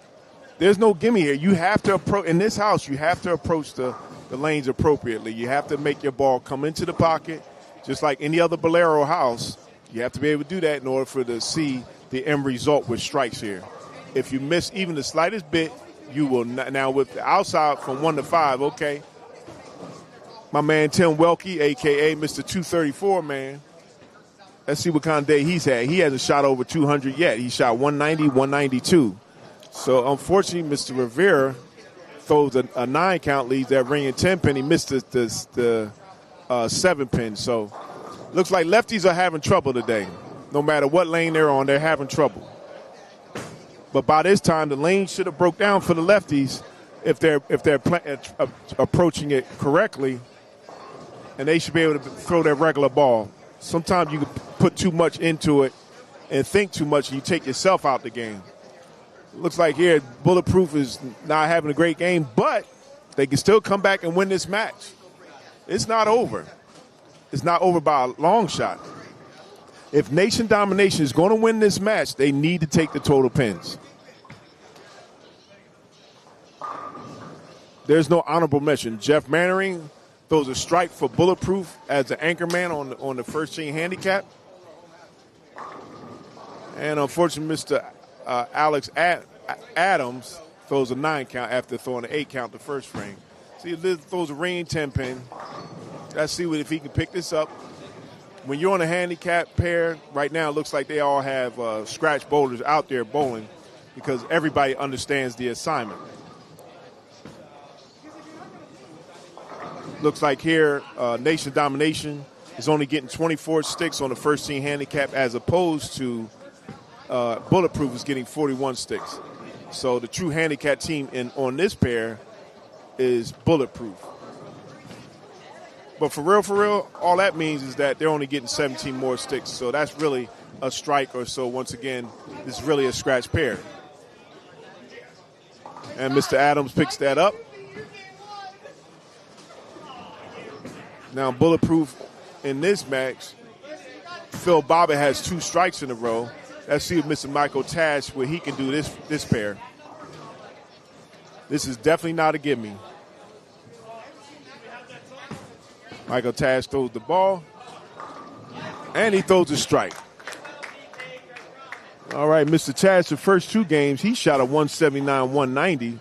There's no gimme here. You have to approach, in this house, you have to approach the lanes appropriately. You have to make your ball come into the pocket, just like any other Bolero house. You have to be able to do that in order to see the end result with strikes here. If you miss even the slightest bit, you will not. Now with the outside from 1 to 5, okay. My man Tim Welke, a.k.a. Mr. 234, man. Let's see what kind of day he's had. He hasn't shot over 200 yet. He shot 190, 192. So, unfortunately, Mr. Rivera throws a 9-count, leads that ring and 10-pin. He missed the 7-pin. So, looks like lefties are having trouble today. No matter what lane they're on, they're having trouble. But by this time, the lane should have broke down for the lefties if they're approaching it correctly, and they should be able to throw their regular ball. Sometimes you can put too much into it and think too much, and you take yourself out the game. Looks like here Bulletproof is not having a great game, but they can still come back and win this match. It's not over. It's not over by a long shot. If Nation Domination is going to win this match, they need to take the total pins. There's no honorable mention. Jeff Mannering throws a strike for Bulletproof as the anchor man on the first team handicap. And unfortunately, Mr. Alex Adams throws a 9-count after throwing an 8-count the first frame. See, he throws a ring 10-pin. Let's see if he can pick this up. When you're on a handicap pair, right now it looks like they all have scratch bowlers out there bowling because everybody understands the assignment. Looks like here Nation Domination is only getting 24 sticks on the first team handicap as opposed to Bulletproof is getting 41 sticks. So the true handicap team on this pair is Bulletproof. But for real, all that means is that they're only getting 17 more sticks. So that's really a strike or so. Once again, this is really a scratch pair. And Mr. Adams picks that up. Now Bulletproof in this match, Phil Bobbitt has 2 strikes in a row. Let's see if Mr. Michael Tash, where he can do this pair. This is definitely not a gimme. Michael Tash throws the ball, and he throws a strike. All right, Mr. Tash, the first 2 games, he shot a 179, 190.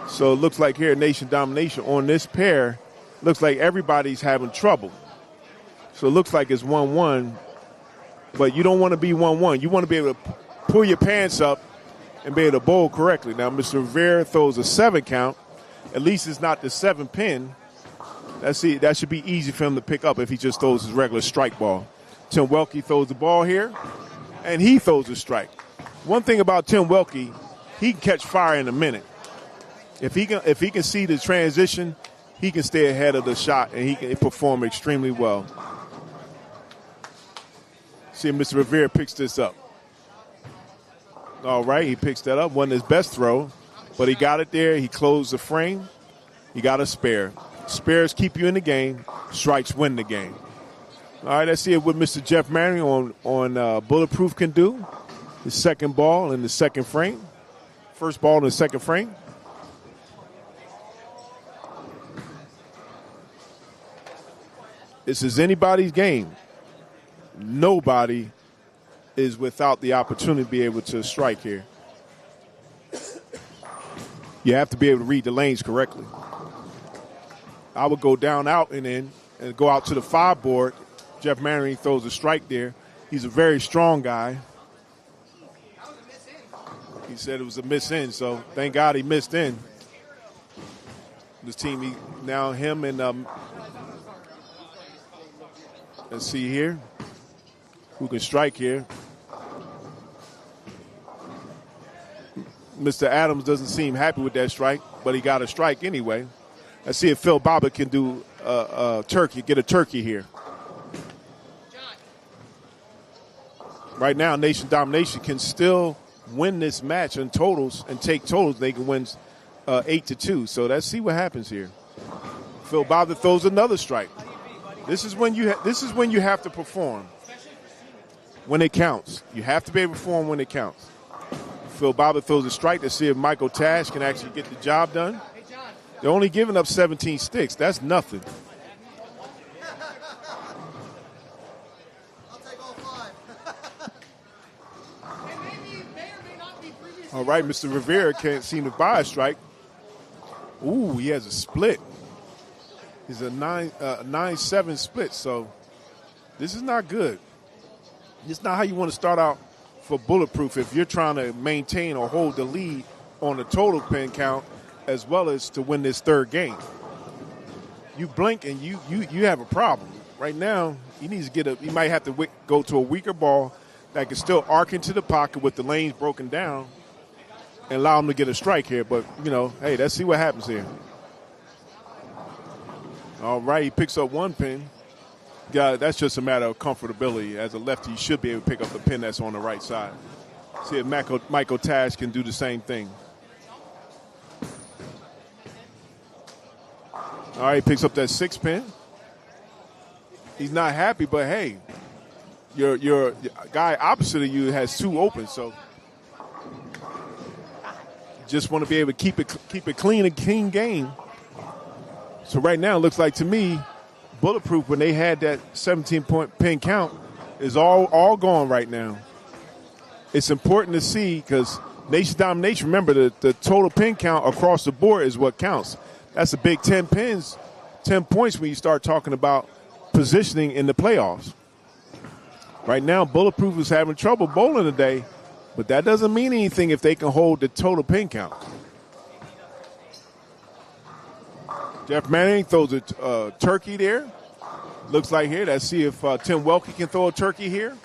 So it looks like here Nation Domination on this pair, looks like everybody's having trouble. So it looks like it's 1-1, but you don't want to be 1-1. You want to be able to pull your pants up and be able to bowl correctly. Now, Mr. Rivera throws a 7-count. At least it's not the 7-pin. That should be easy for him to pick up if he just throws his regular strike ball. Tim Welke throws the ball here, and he throws a strike. One thing about Tim Welke, he can catch fire in a minute. If he can see the transition, he can stay ahead of the shot, and he can perform extremely well. See if Mr. Rivera picks this up. All right, he picks that up. Wasn't his best throw, but he got it there. He closed the frame. He got a spare. Spares keep you in the game. Strikes win the game. All right, let's see what Mr. Jeff Manning on Bulletproof can do. His second ball in the second frame. First ball in the second frame. This is anybody's game. Nobody is without the opportunity to be able to strike here. You have to be able to read the lanes correctly. I would go down, out, and in, and go out to the 5 board. Jeff Manning throws a strike there. He's a very strong guy. He said it was a miss in, so thank God he missed in. This team, him and let's see here. Who can strike here? Mr. Adams doesn't seem happy with that strike, but he got a strike anyway. Let's see if Phil Bobbitt can do get a turkey here. Right now, Nation Domination can still win this match in totals and take totals. They can win 8-2. So let's see what happens here. Phil Bobbitt throws another strike. This is when you have to perform. When it counts. You have to be able to perform when it counts. Phil Bobbitt throws a strike to see if Michael Tash can actually get the job done. They're only giving up 17 sticks. That's nothing. I'll take all 5. All right, Mr. Rivera can't seem to buy a strike. Ooh, he has a split. He's a 9-7 split, so this is not good. It's not how you want to start out for Bulletproof if you're trying to maintain or hold the lead on the total pin count as well as to win this third game. You blink and you have a problem. Right now, he needs to he might have to go to a weaker ball that can still arc into the pocket with the lanes broken down and allow him to get a strike here. But, hey, let's see what happens here. All right, he picks up 1 pin. Yeah, that's just a matter of comfortability. As a lefty, you should be able to pick up the pin that's on the right side. See if Michael Tash can do the same thing. All right, he picks up that 6 pin. He's not happy, but hey, your guy opposite of you has 2 open, so just want to be able to keep it clean, a clean game. So right now, it looks like to me, Bulletproof, when they had that 17-point pin count, is all gone right now. It's important to see because Nation Domination, remember, the total pin count across the board is what counts. That's a big 10 pins, 10 points when you start talking about positioning in the playoffs. Right now, Bulletproof is having trouble bowling today, but that doesn't mean anything if they can hold the total pin count. Jeff Manning throws a turkey there. Looks like here. Let's see if Tim Welke can throw a turkey here.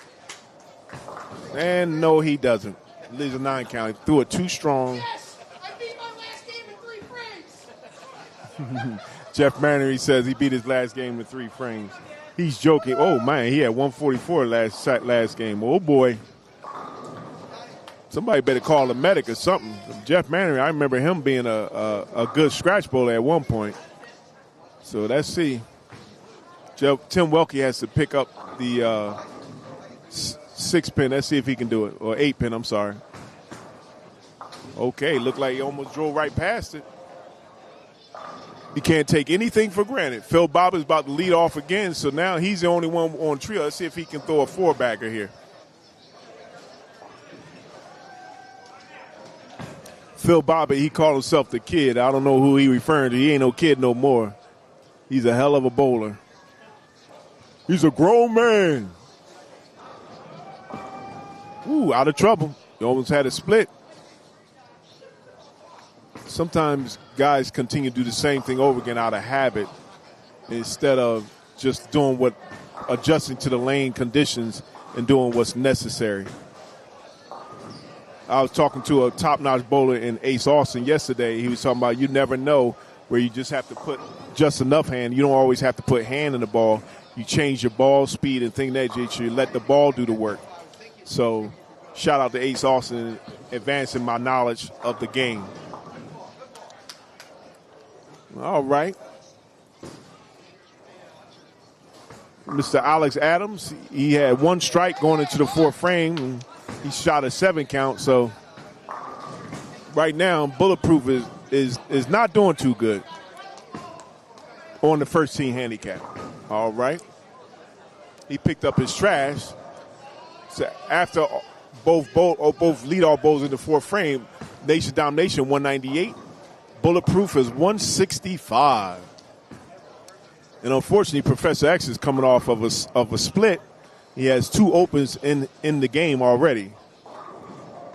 And no, he doesn't. Leaves a 9 count. He threw it too strong. Yes! I beat my last game in 3 frames! Jeff Manning, he says he beat his last game in 3 frames. He's joking. Oh, man, he had 144 last game. Oh, boy. Somebody better call a medic or something. Jeff Manning, I remember him being a good scratch bowler at one point. So let's see. Tim Welke has to pick up the 6 pin. Let's see if he can do it. Or 8 pin, I'm sorry. Okay, looked like he almost drove right past it. You can't take anything for granted. Phil Bob is about to lead off again, so now he's the only one on trio. Let's see if he can throw a 4-bagger here. Phil Bobbitt, he called himself the kid. I don't know who he referring to. He ain't no kid no more. He's a hell of a bowler. He's a grown man. Ooh, out of trouble. He almost had a split. sometimes guys continue to do the same thing over again out of habit instead of just adjusting to the lane conditions and doing what's necessary. I was talking to a top-notch bowler in Ace Austin yesterday. He was talking about you never know where you just have to put just enough hand. You don't always have to put hand in the ball. You change your ball speed and things that you let the ball do the work. So shout out to Ace Austin advancing my knowledge of the game. All right. Mr. Alex Adams, he had one strike going into the fourth frame. And he shot a 7 count. So right now, Bulletproof is not doing too good on the first team handicap. All right. He picked up his trash. So after both leadoff bowls in the fourth frame, Nation Domination 198. Bulletproof is 165. And unfortunately, Professor X is coming off of a split. He has 2 opens in the game already.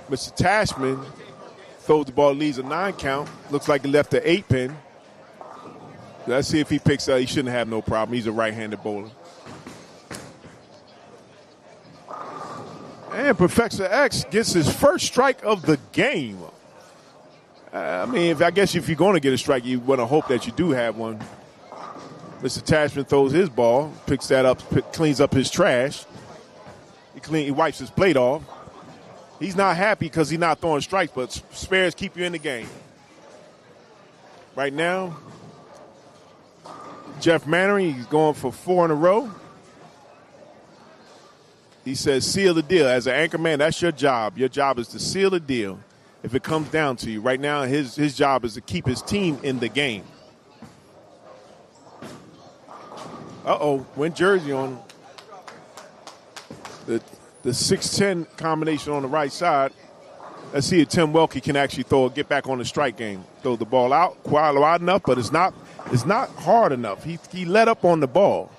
Mr. Tashman throws the ball, leaves a 9 count. Looks like he left the 8 pin. Let's see if he picks up. He shouldn't have no problem. He's a right-handed bowler. And Professor X gets his first strike of the game. I guess if you're going to get a strike, you want to hope that you do have one. Mr. Tashman throws his ball, picks that up, cleans up his trash. He wipes his plate off. He's not happy because he's not throwing strikes, but spares keep you in the game. Right now, Jeff Mannery, he's going for 4 in a row. He says, seal the deal. As an anchor man, that's your job. Your job is to seal the deal if it comes down to you. Right now, his job is to keep his team in the game. Went jersey on the 6'10" combination on the right side. Let's see if Tim Welke can actually get back on the strike game. Throw the ball out wide enough, but it's not hard enough. He let up on the ball.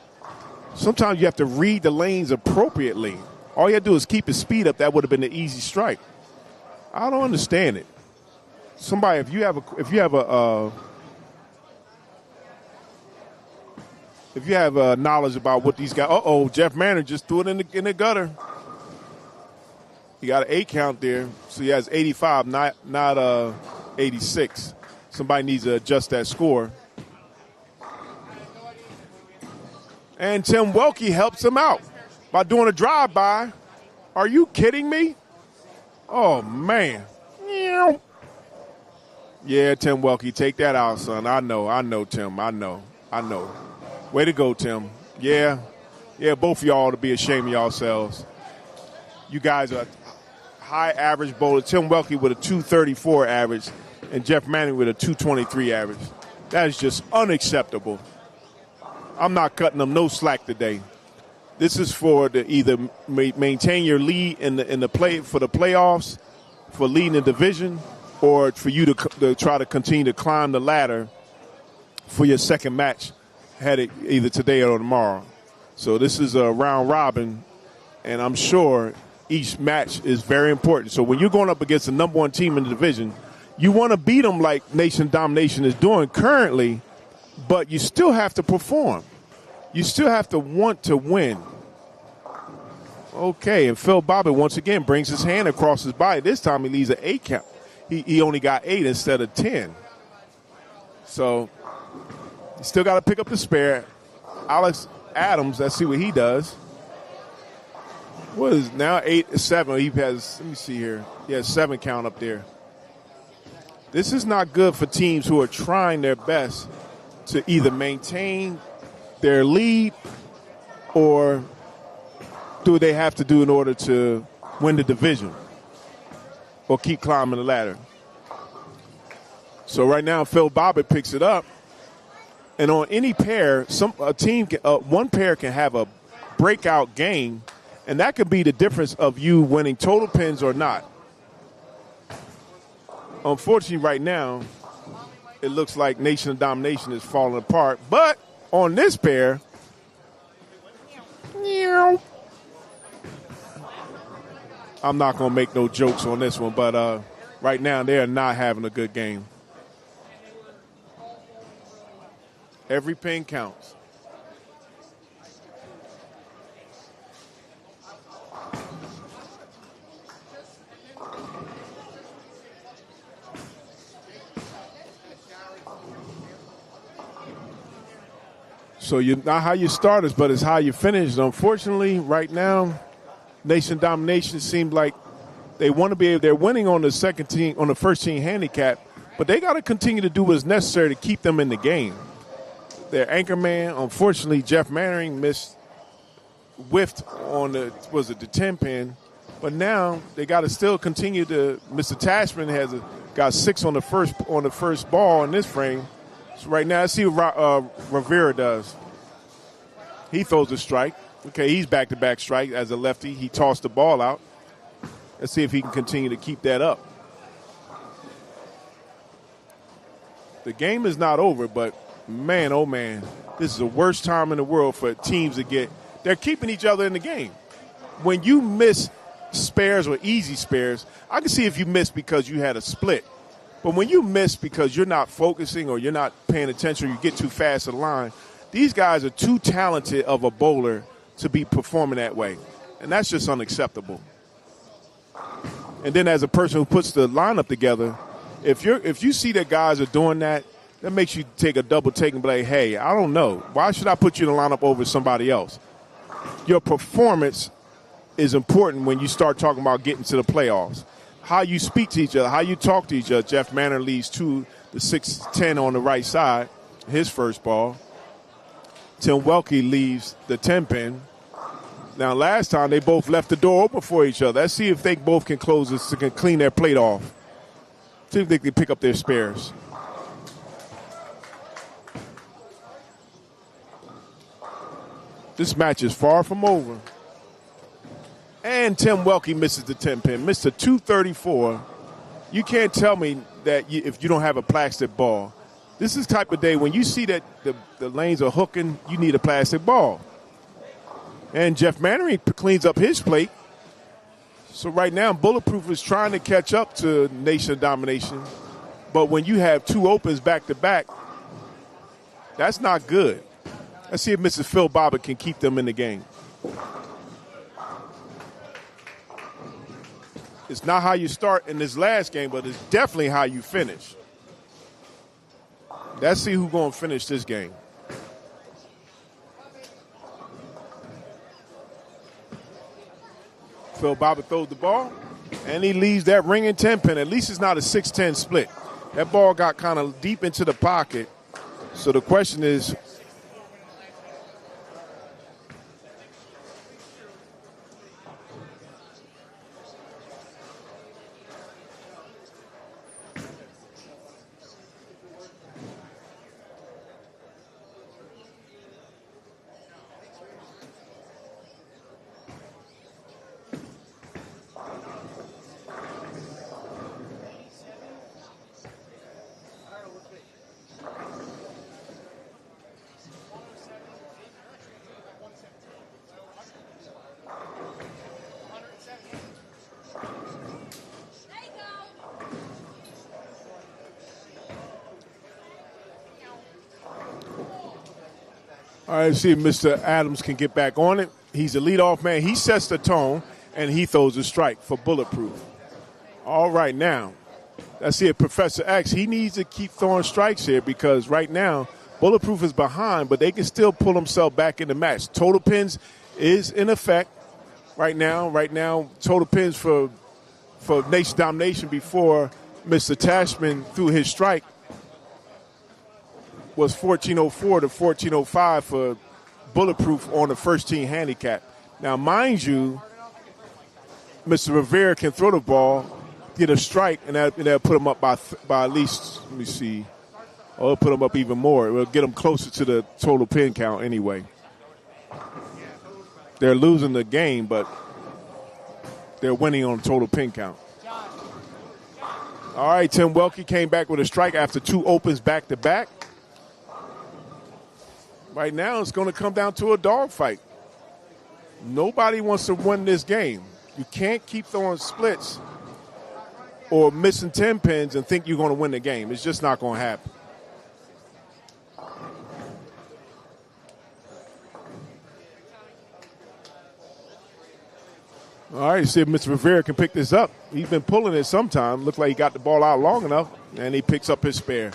Sometimes you have to read the lanes appropriately. All you have to do is keep his speed up. That would have been an easy strike. I don't understand it. Somebody, if you have knowledge about what these guys, Jeff Manor just threw it in the gutter. He got an 8 count there, so he has 85, not 86. Somebody needs to adjust that score. And Tim Welke helps him out by doing a drive-by. Are you kidding me? Oh, man. Yeah, Tim Welke, take that out, son. I know, Tim. I know. Way to go, Tim. Yeah, both of y'all ought to be ashamed of yourselves. You guys are high average bowler. Tim Welke with a 234 average and Jeff Manning with a 223 average. That is just unacceptable. I'm not cutting them no slack today. This is for to either maintain your lead in the play for the playoffs, for leading the division, or for you to try to continue to climb the ladder for your second match, had it either today or tomorrow. So this is a round robin, and I'm sure each match is very important. So when you're going up against the number 1 team in the division, you want to beat them like Nation Domination is doing currently, but you still have to perform. You still have to want to win. Okay, and Phil Bobbitt once again brings his hand across his body. This time he leaves an 8 count. He only got 8 instead of 10. So you still got to pick up the spare. Alex Adams, let's see what he does. What is now 8-7? He has, let me see here. He has 7 count up there. This is not good for teams who are trying their best to either maintain their lead or do what they have to do in order to win the division or keep climbing the ladder. So right now, Phil Bobbitt picks it up. And on any pair, one pair can have a breakout game, and that could be the difference of you winning total pins or not. Unfortunately, right now, it looks like Nation of Domination is falling apart. But on this pair, I'm not going to make no jokes on this one, but right now they are not having a good game. Every pin counts. So you're not how you starters, but it's how you finish. Unfortunately, right now, Nation Domination seems like they want to be able. They're winning on the first team handicap, but they got to continue to do what's necessary to keep them in the game. Their anchor man, unfortunately, Jeff Mannering whiffed on the 10 pin, but now they got to still continue to. Mr. Tashman got 6 on the first ball in this frame. So right now, let's see what Rivera does. He throws a strike. Okay, he's back-to-back strike as a lefty. He tossed the ball out. Let's see if he can continue to keep that up. The game is not over, but man, oh man, this is the worst time in the world for teams to get. They're keeping each other in the game. When you miss spares or easy spares, I can see if you miss because you had a split. But when you miss because you're not focusing or you're not paying attention or you get too fast to the line, these guys are too talented of a bowler to be performing that way. And that's just unacceptable. And then as a person who puts the lineup together, if you see that guys are doing that, that makes you take a double take and be like, hey, I don't know. Why should I put you in the lineup over somebody else? Your performance is important when you start talking about getting to the playoffs. How you speak to each other, how you talk to each other. Jeff Manor leads to the 6-10 on the right side, his first ball. Tim Welke leaves the 10 pin. Now, last time they both left the door open for each other. Let's see if they both can close this, can clean their plate off. See if they can pick up their spares. This match is far from over. And Tim Welke misses the 10 pin, missed a 234. You can't tell me that if you don't have a plastic ball. This is the type of day when you see that the lanes are hooking, you need a plastic ball. And Jeff Mannering cleans up his plate. So right now, Bulletproof is trying to catch up to Nation Domination. But when you have 2 opens back-to-back, that's not good. Let's see if Mrs. Phil Bobbitt can keep them in the game. It's not how you start in this last game, but it's definitely how you finish. Let's see who's going to finish this game. Phil Bobbitt throws the ball, and he leaves that ringing 10 pin. At least it's not a 6-10 split. That ball got kind of deep into the pocket. So the question is, all right, see if Mr. Adams can get back on it. He's a leadoff man. He sets the tone, and he throws a strike for Bulletproof. All right, now, let's see if Professor X, he needs to keep throwing strikes here because right now, Bulletproof is behind, but they can still pull themselves back in the match. Total pins is in effect right now. Right now, total pins for Nation Domination before Mr. Tashman threw his strike was 1404 to 1405 for Bulletproof on the first team handicap. Now, mind you, Mr. Rivera can throw the ball, get a strike, and that'll put him up by at least, let me see, it'll put him up even more. It will get him closer to the total pin count anyway. They're losing the game, but they're winning on total pin count. All right, Tim Welke came back with a strike after 2 opens back-to-back. Right now, it's going to come down to a dogfight. Nobody wants to win this game. You can't keep throwing splits or missing 10 pins and think you're going to win the game. It's just not going to happen. All right, see if Mr. Rivera can pick this up. He's been pulling it sometime. Looked like he got the ball out long enough, and he picks up his spare.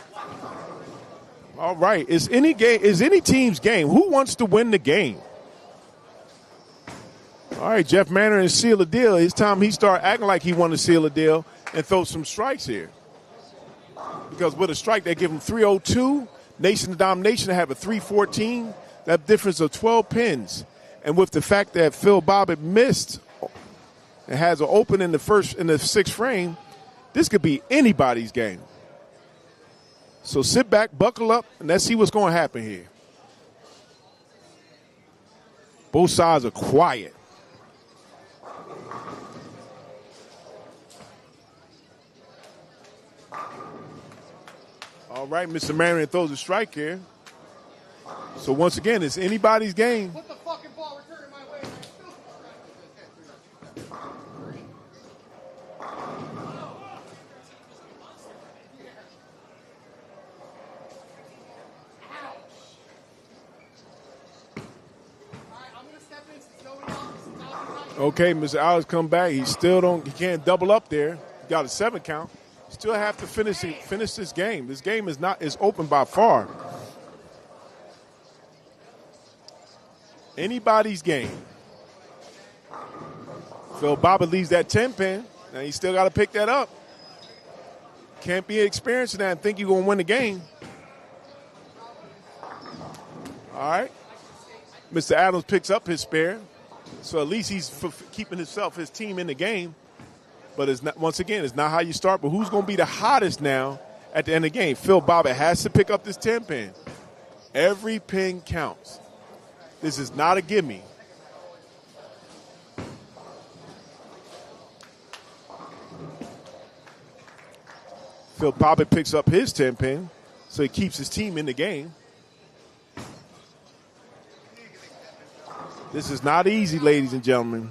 All right, is any team's game. Who wants to win the game? All right, Jeff Mannering seal a deal. It's time he start acting like he want to seal a deal and throw some strikes here. Because with a strike, they give him 302. Nation to Domination have a 314. That difference of 12 pins. And with the fact that Phil Bobbitt missed and has an open in the sixth frame, this could be anybody's game. So sit back, buckle up, and let's see what's going to happen here. Both sides are quiet. All right, Mr. Marion throws a strike here. So once again, it's anybody's game. Put the fucking ball return my way. Okay, Mr. Alex come back. He can't double up there. He got a 7 count. Still have to finish this game. This game is open by far. Anybody's game. Phil Bobbitt leaves that 10 pin. Now he still got to pick that up. Can't be experiencing that and think you're going to win the game. All right. Mr. Adams picks up his spare. So at least he's keeping his team in the game. But it's not, once again, it's not how you start, but who's going to be the hottest now at the end of the game? Phil Bobbitt has to pick up this 10 pin. Every pin counts. This is not a gimme. Phil Bobbitt picks up his 10 pin, so he keeps his team in the game. This is not easy, ladies and gentlemen.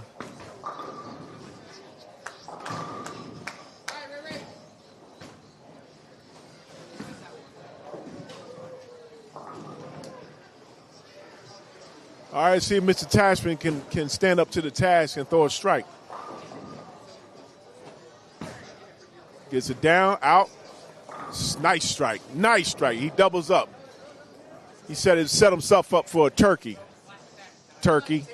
All right, see if Mr. Tashman can stand up to the task and throw a strike. Gets it down, out. Nice strike. Nice strike. He doubles up. He set himself up for a turkey. Turkey.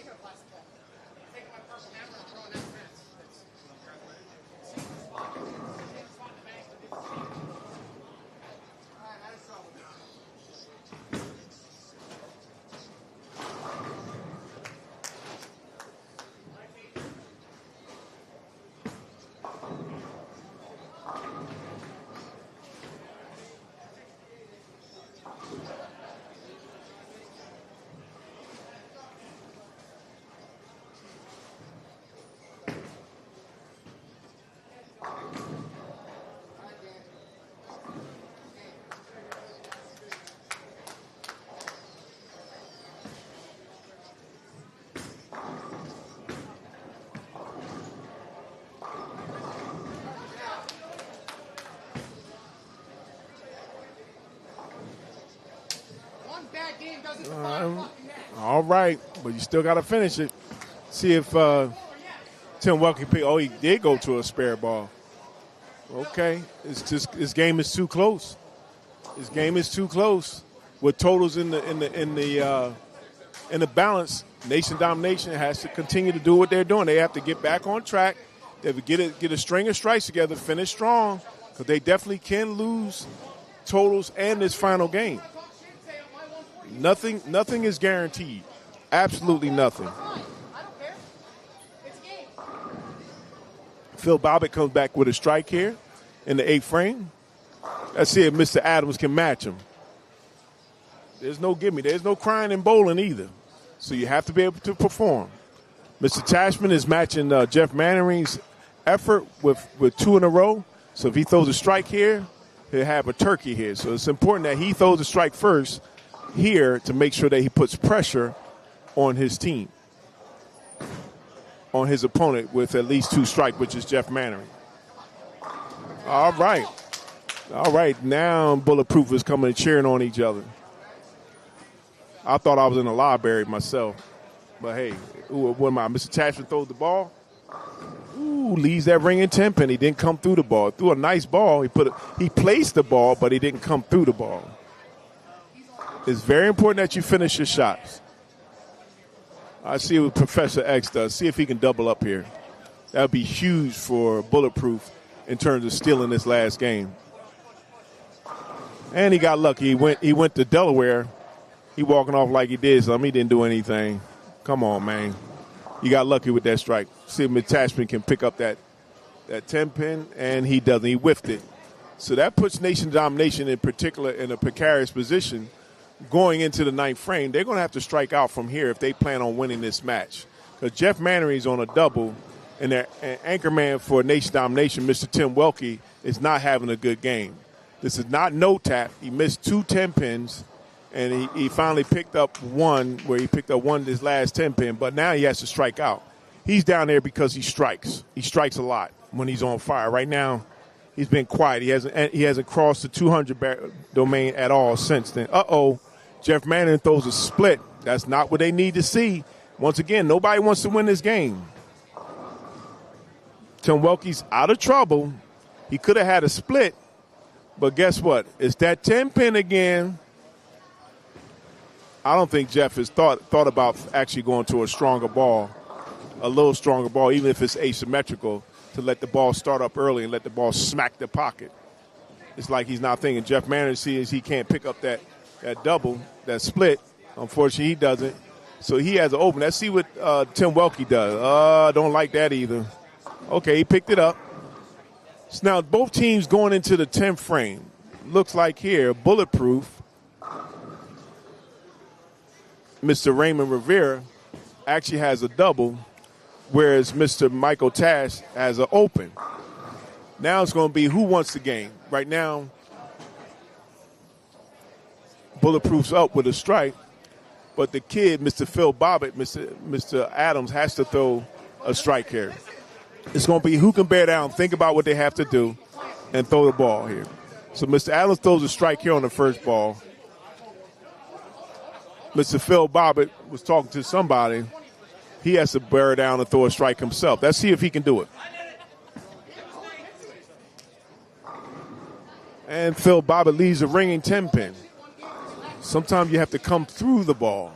All right, but you still got to finish it. See if Tim Welke pick. Oh, he did go to a spare ball. Okay, this game is too close. This game is too close. With totals in the balance, Nation Domination has to continue to do what they're doing. They have to get back on track. They have to get a string of strikes together, finish strong, because they definitely can lose totals and this final game. Nothing is guaranteed. Absolutely nothing. Phil Bobbitt comes back with a strike here in the 8th frame. Let's see if Mr. Adams can match him. There's no gimme. There's no crying and bowling either. So you have to be able to perform. Mr. Tashman is matching Jeff Mannering's effort with 2 in a row. So if he throws a strike here, he'll have a turkey here. So it's important that he throws a strike first here to make sure that he puts pressure on his team, on his opponent with at least 2 strikes, which is Jeff Mannering. All right, now Bulletproof is coming and cheering on each other. I thought I was in the library myself, but hey, what am I? Mr. Tashman throws the ball. Ooh, leaves that ringing 10 pin. He didn't come through the ball. Threw a nice ball. He placed the ball, but he didn't come through the ball. It's very important that you finish your shots. I see what Professor X does. See if he can double up here. That would be huge for Bulletproof in terms of stealing this last game. And he got lucky. He went to Delaware. He walking off like he did something. He didn't do anything. Come on, man. You got lucky with that strike. See if Attachment can pick up that 10 pin, and he doesn't. He whiffed it. So that puts Nation Domination in particular in a precarious position going into the ninth frame. They're going to have to strike out from here if they plan on winning this match. Because Jeff Mannery's on a double, and their anchor man for Nation Domination, Mr. Tim Welke, is not having a good game. This is not no tap. He missed 2 10 pins, and he finally picked up one where he picked up one of his last 10 pin, but now he has to strike out. He's down there because he strikes. He strikes a lot when he's on fire. Right now, he's been quiet. He hasn't crossed the 200 domain at all since then. Jeff Manning throws a split. That's not what they need to see. Once again, nobody wants to win this game. Tim Welke's out of trouble. He could have had a split, but guess what? It's that 10 pin again. I don't think Jeff has thought about actually going to a stronger ball, a little stronger ball, even if it's asymmetrical, to let the ball start up early and let the ball smack the pocket. It's like he's not thinking. Jeff Manning sees he can't pick up that double, that split. Unfortunately, he doesn't. So he has an open. Let's see what Tim Welke does. Don't like that either. Okay, he picked it up. So now both teams going into the 10th frame. Looks like here, Bulletproof, Mr. Raymond Rivera actually has a double, whereas Mr. Michael Tash has an open. Now it's going to be who wants the game. Right now, Bulletproof's up with a strike, but the kid, Mr. Phil Bobbitt, Mr. Adams, has to throw a strike here. It's going to be who can bear down, think about what they have to do, and throw the ball here. So Mr. Adams throws a strike here on the first ball. Mr. Phil Bobbitt was talking to somebody. He has to bear down and throw a strike himself. Let's see if he can do it. And Phil Bobbitt leaves a ringing 10 pin. Sometimes you have to come through the ball.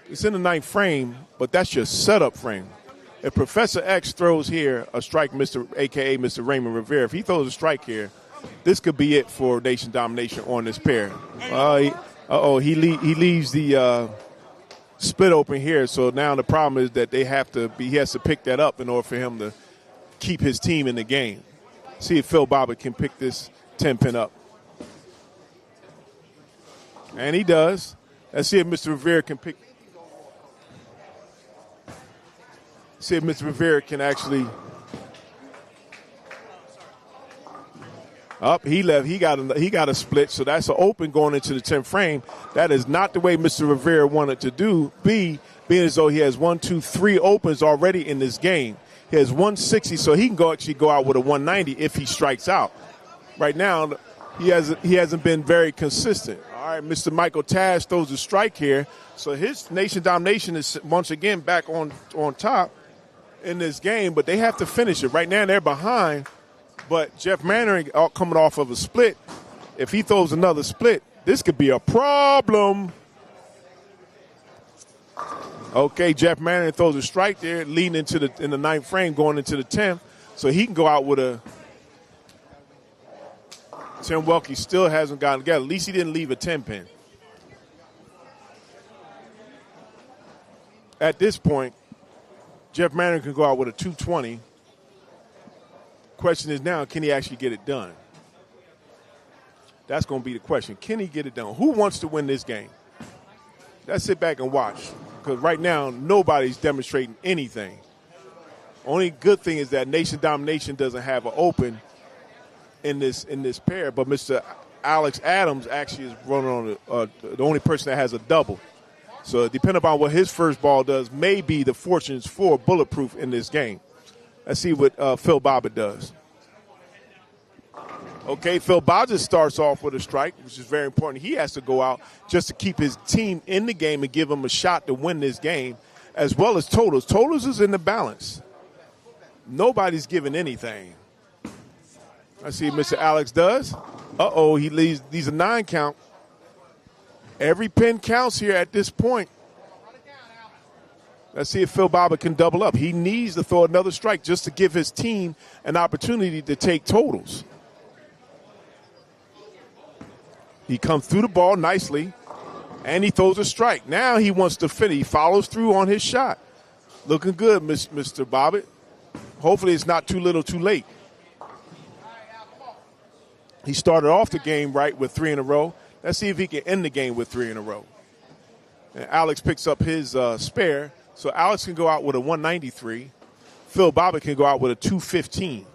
It's in the 9th frame, but that's your setup frame. If Professor X throws here a strike, a.k.a. Mr. Raymond Rivera, if he throws a strike here, this could be it for Nation Domination on this pair. He leaves the split open here, so now the problem is that he has to pick that up in order for him to keep his team in the game. See if Phil Bobbitt can pick this 10 pin up. And he does. Let's see if Mr. Rivera can pick. See if Mr. Rivera can actually. Up, he left. He got a split, so that's an open going into the 10th frame. That is not the way Mr. Rivera wanted to do. Being as though he has 1, 2, 3 opens already in this game. He has 160, so he can actually go out with a 190 if he strikes out. Right now, he hasn't been very consistent. All right, Mr. Michael Tash throws a strike here, so his Nation Domination is once again back on top in this game, but they have to finish it. Right now, they're behind. But Jeff Manning coming off of a split, if he throws another split, this could be a problem. Okay, Jeff Manning throws a strike there, leading in the 9th frame, going into the 10th, so he can go out with a. Tim Welke still hasn't gotten together. At least he didn't leave a 10 pin. At this point, Jeff Manning can go out with a 220. Question is now, can he actually get it done? That's going to be the question. Can he get it done? Who wants to win this game? Let's sit back and watch, because right now nobody's demonstrating anything. Only good thing is that Nation Domination doesn't have an open in this pair, but Mr. Alex Adams actually is running on the only person that has a double. So depending upon what his first ball does, may be the fortunes for Bulletproof in this game. Let's see what Phil Bobbitt does. Okay, Phil Bobbitt starts off with a strike, which is very important. He has to go out just to keep his team in the game and give him a shot to win this game, as well as Totals. Totals is in the balance. Nobody's giving anything. Let's see what Mr. Alex does. Uh-oh, he leaves. These are 9 count. Every pin counts here at this point. Let's see if Phil Bobbitt can double up. He needs to throw another strike just to give his team an opportunity to take totals. He comes through the ball nicely, and he throws a strike. Now he wants to finish. He follows through on his shot. Looking good, Mr. Bobbitt. Hopefully it's not too little too late. He started off the game right with 3 in a row. Let's see if he can end the game with 3 in a row. And Alex picks up his spare. So Alex can go out with a 193. Phil Bobbitt can go out with a 215.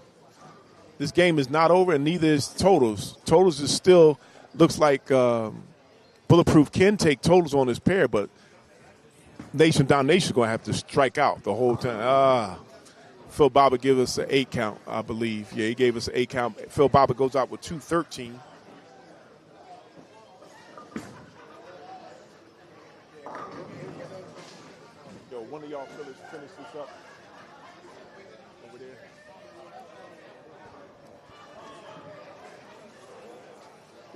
This game is not over, and neither is totals. Totals is still looks like Bulletproof can take totals on his pair, but Domination is going to have to strike out the whole time. Phil Bobbitt gave us an 8 count, I believe. Yeah, he gave us an 8 count. Phil Bobbitt goes out with 213. One of y'all fellas finish this up over there.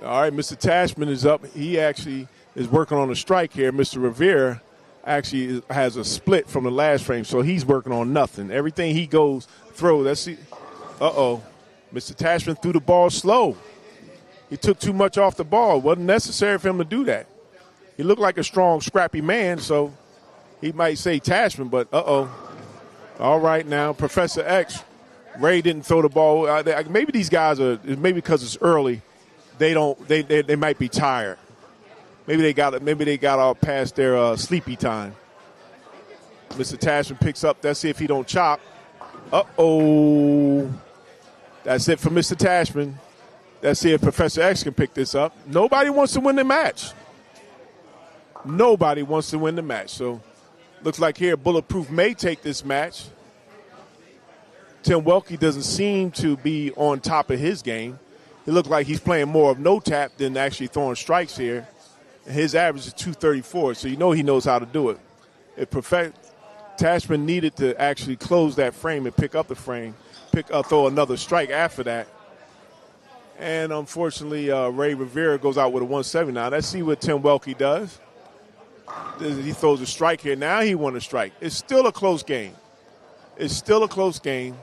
All right, Mr. Tashman is up. He actually is working on a strike here. Mr. Rivera actually has a split from the last frame, so he's working on nothing. Everything he goes throw, that's it. Uh-oh. Mr. Tashman threw the ball slow. He took too much off the ball. It wasn't necessary for him to do that. He looked like a strong, scrappy man, so he might say Tashman, but uh-oh. All right now, Professor X, Ray didn't throw the ball. Maybe these guys are, maybe because it's early, they might be tired. Maybe they got all past their sleepy time. Mr. Tashman picks up. Let's see if he don't chop. Uh-oh. That's it for Mr. Tashman. Let's see if Professor X can pick this up. Nobody wants to win the match. Nobody wants to win the match. So looks like here Bulletproof may take this match. Tim Welke doesn't seem to be on top of his game. He looked like he's playing more of no tap than actually throwing strikes here. His average is 234, so you know he knows how to do it. If Tashman needed to actually close that frame and pick up the frame, throw another strike after that. And unfortunately, Ray Rivera goes out with a 179. Let's see what Tim Welke does. He throws a strike here. Now he won a strike. It's still a close game. It's still a close game.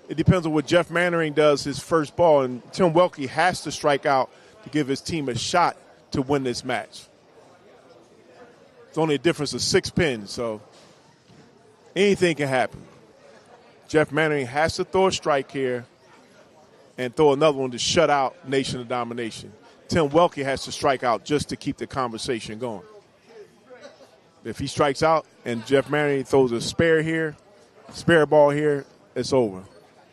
It depends on what Jeff Mannering does his first ball, and Tim Welke has to strike out to give his team a shot to win this match. It's only a difference of 6 pins, so anything can happen. Jeff Mannering has to throw a strike here and throw another one to shut out Nation of Domination. Tim Welke has to strike out just to keep the conversation going. If he strikes out and Jeff Mannering throws a spare ball here, it's over.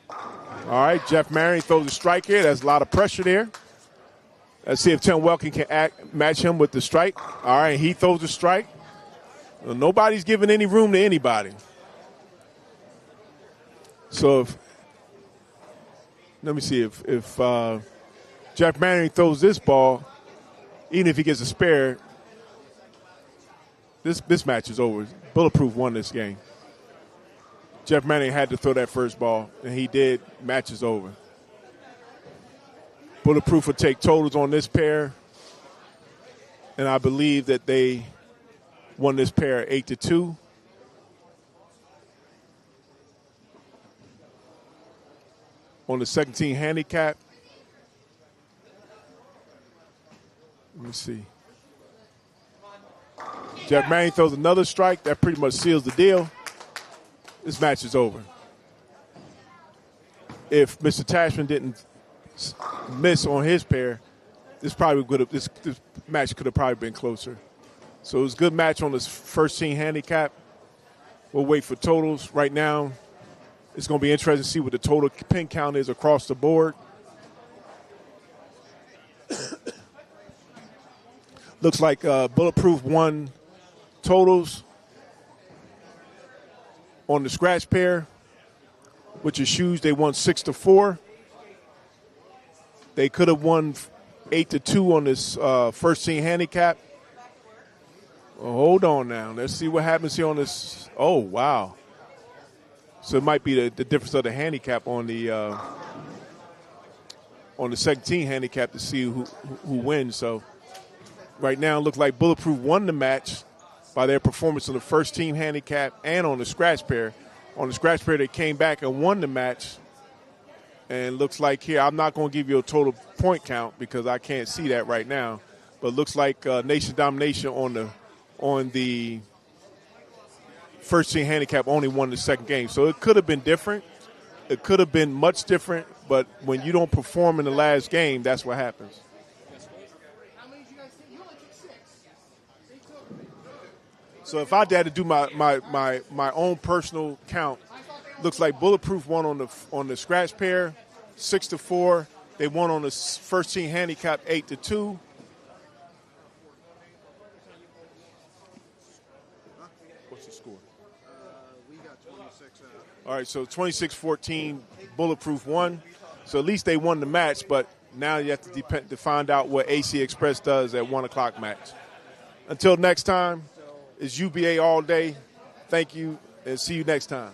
All right, Jeff Mannering throws a strike here. That's a lot of pressure there. Let's see if Tim Welke can match him with the strike. All right, he throws a strike. Well, nobody's giving any room to anybody. So let me see if Jeff Mannering throws this ball, even if he gets a spare, this match is over. Bulletproof won this game. Jeff Mannering had to throw that first ball, and he did. Match is over. Bulletproof will take totals on this pair, and I believe that they won this pair 8-2. On the 17 handicap. Let me see. Jeff Mannering throws another strike. That pretty much seals the deal. This match is over. If Mr. Tashman didn't miss on his pair, this match could have probably been closer. So it was a good match on this first team handicap. We'll wait for totals. Right now, it's going to be interesting to see what the total pin count is across the board. Looks like Bulletproof won totals on the scratch pair, which is shoes. They won 6-4. They could have won 8-2 on this first team handicap. Well, hold on now. Let's see what happens here on this. Oh, wow. So it might be the difference of the handicap on the 17 handicap to see who wins. So right now it looks like Bulletproof won the match by their performance on the first team handicap and on the scratch pair. On the scratch pair, they came back and won the match. And looks like here, I'm not going to give you a total point count because I can't see that right now. But it looks like Nation Domination on the first team handicap only won the second game. So it could have been different. It could have been much different. But when you don't perform in the last game, that's what happens. So if I had to do my own personal count, looks like Bulletproof won on the scratch pair, 6-4. They won on the first team handicap, 8-2. What's the score? We got 26 out. All right, so 26-14, Bulletproof won. So at least they won the match, but now you have to find out what AC Express does at 1 o'clock match. Until next time, it's UBA all day. Thank you, and see you next time.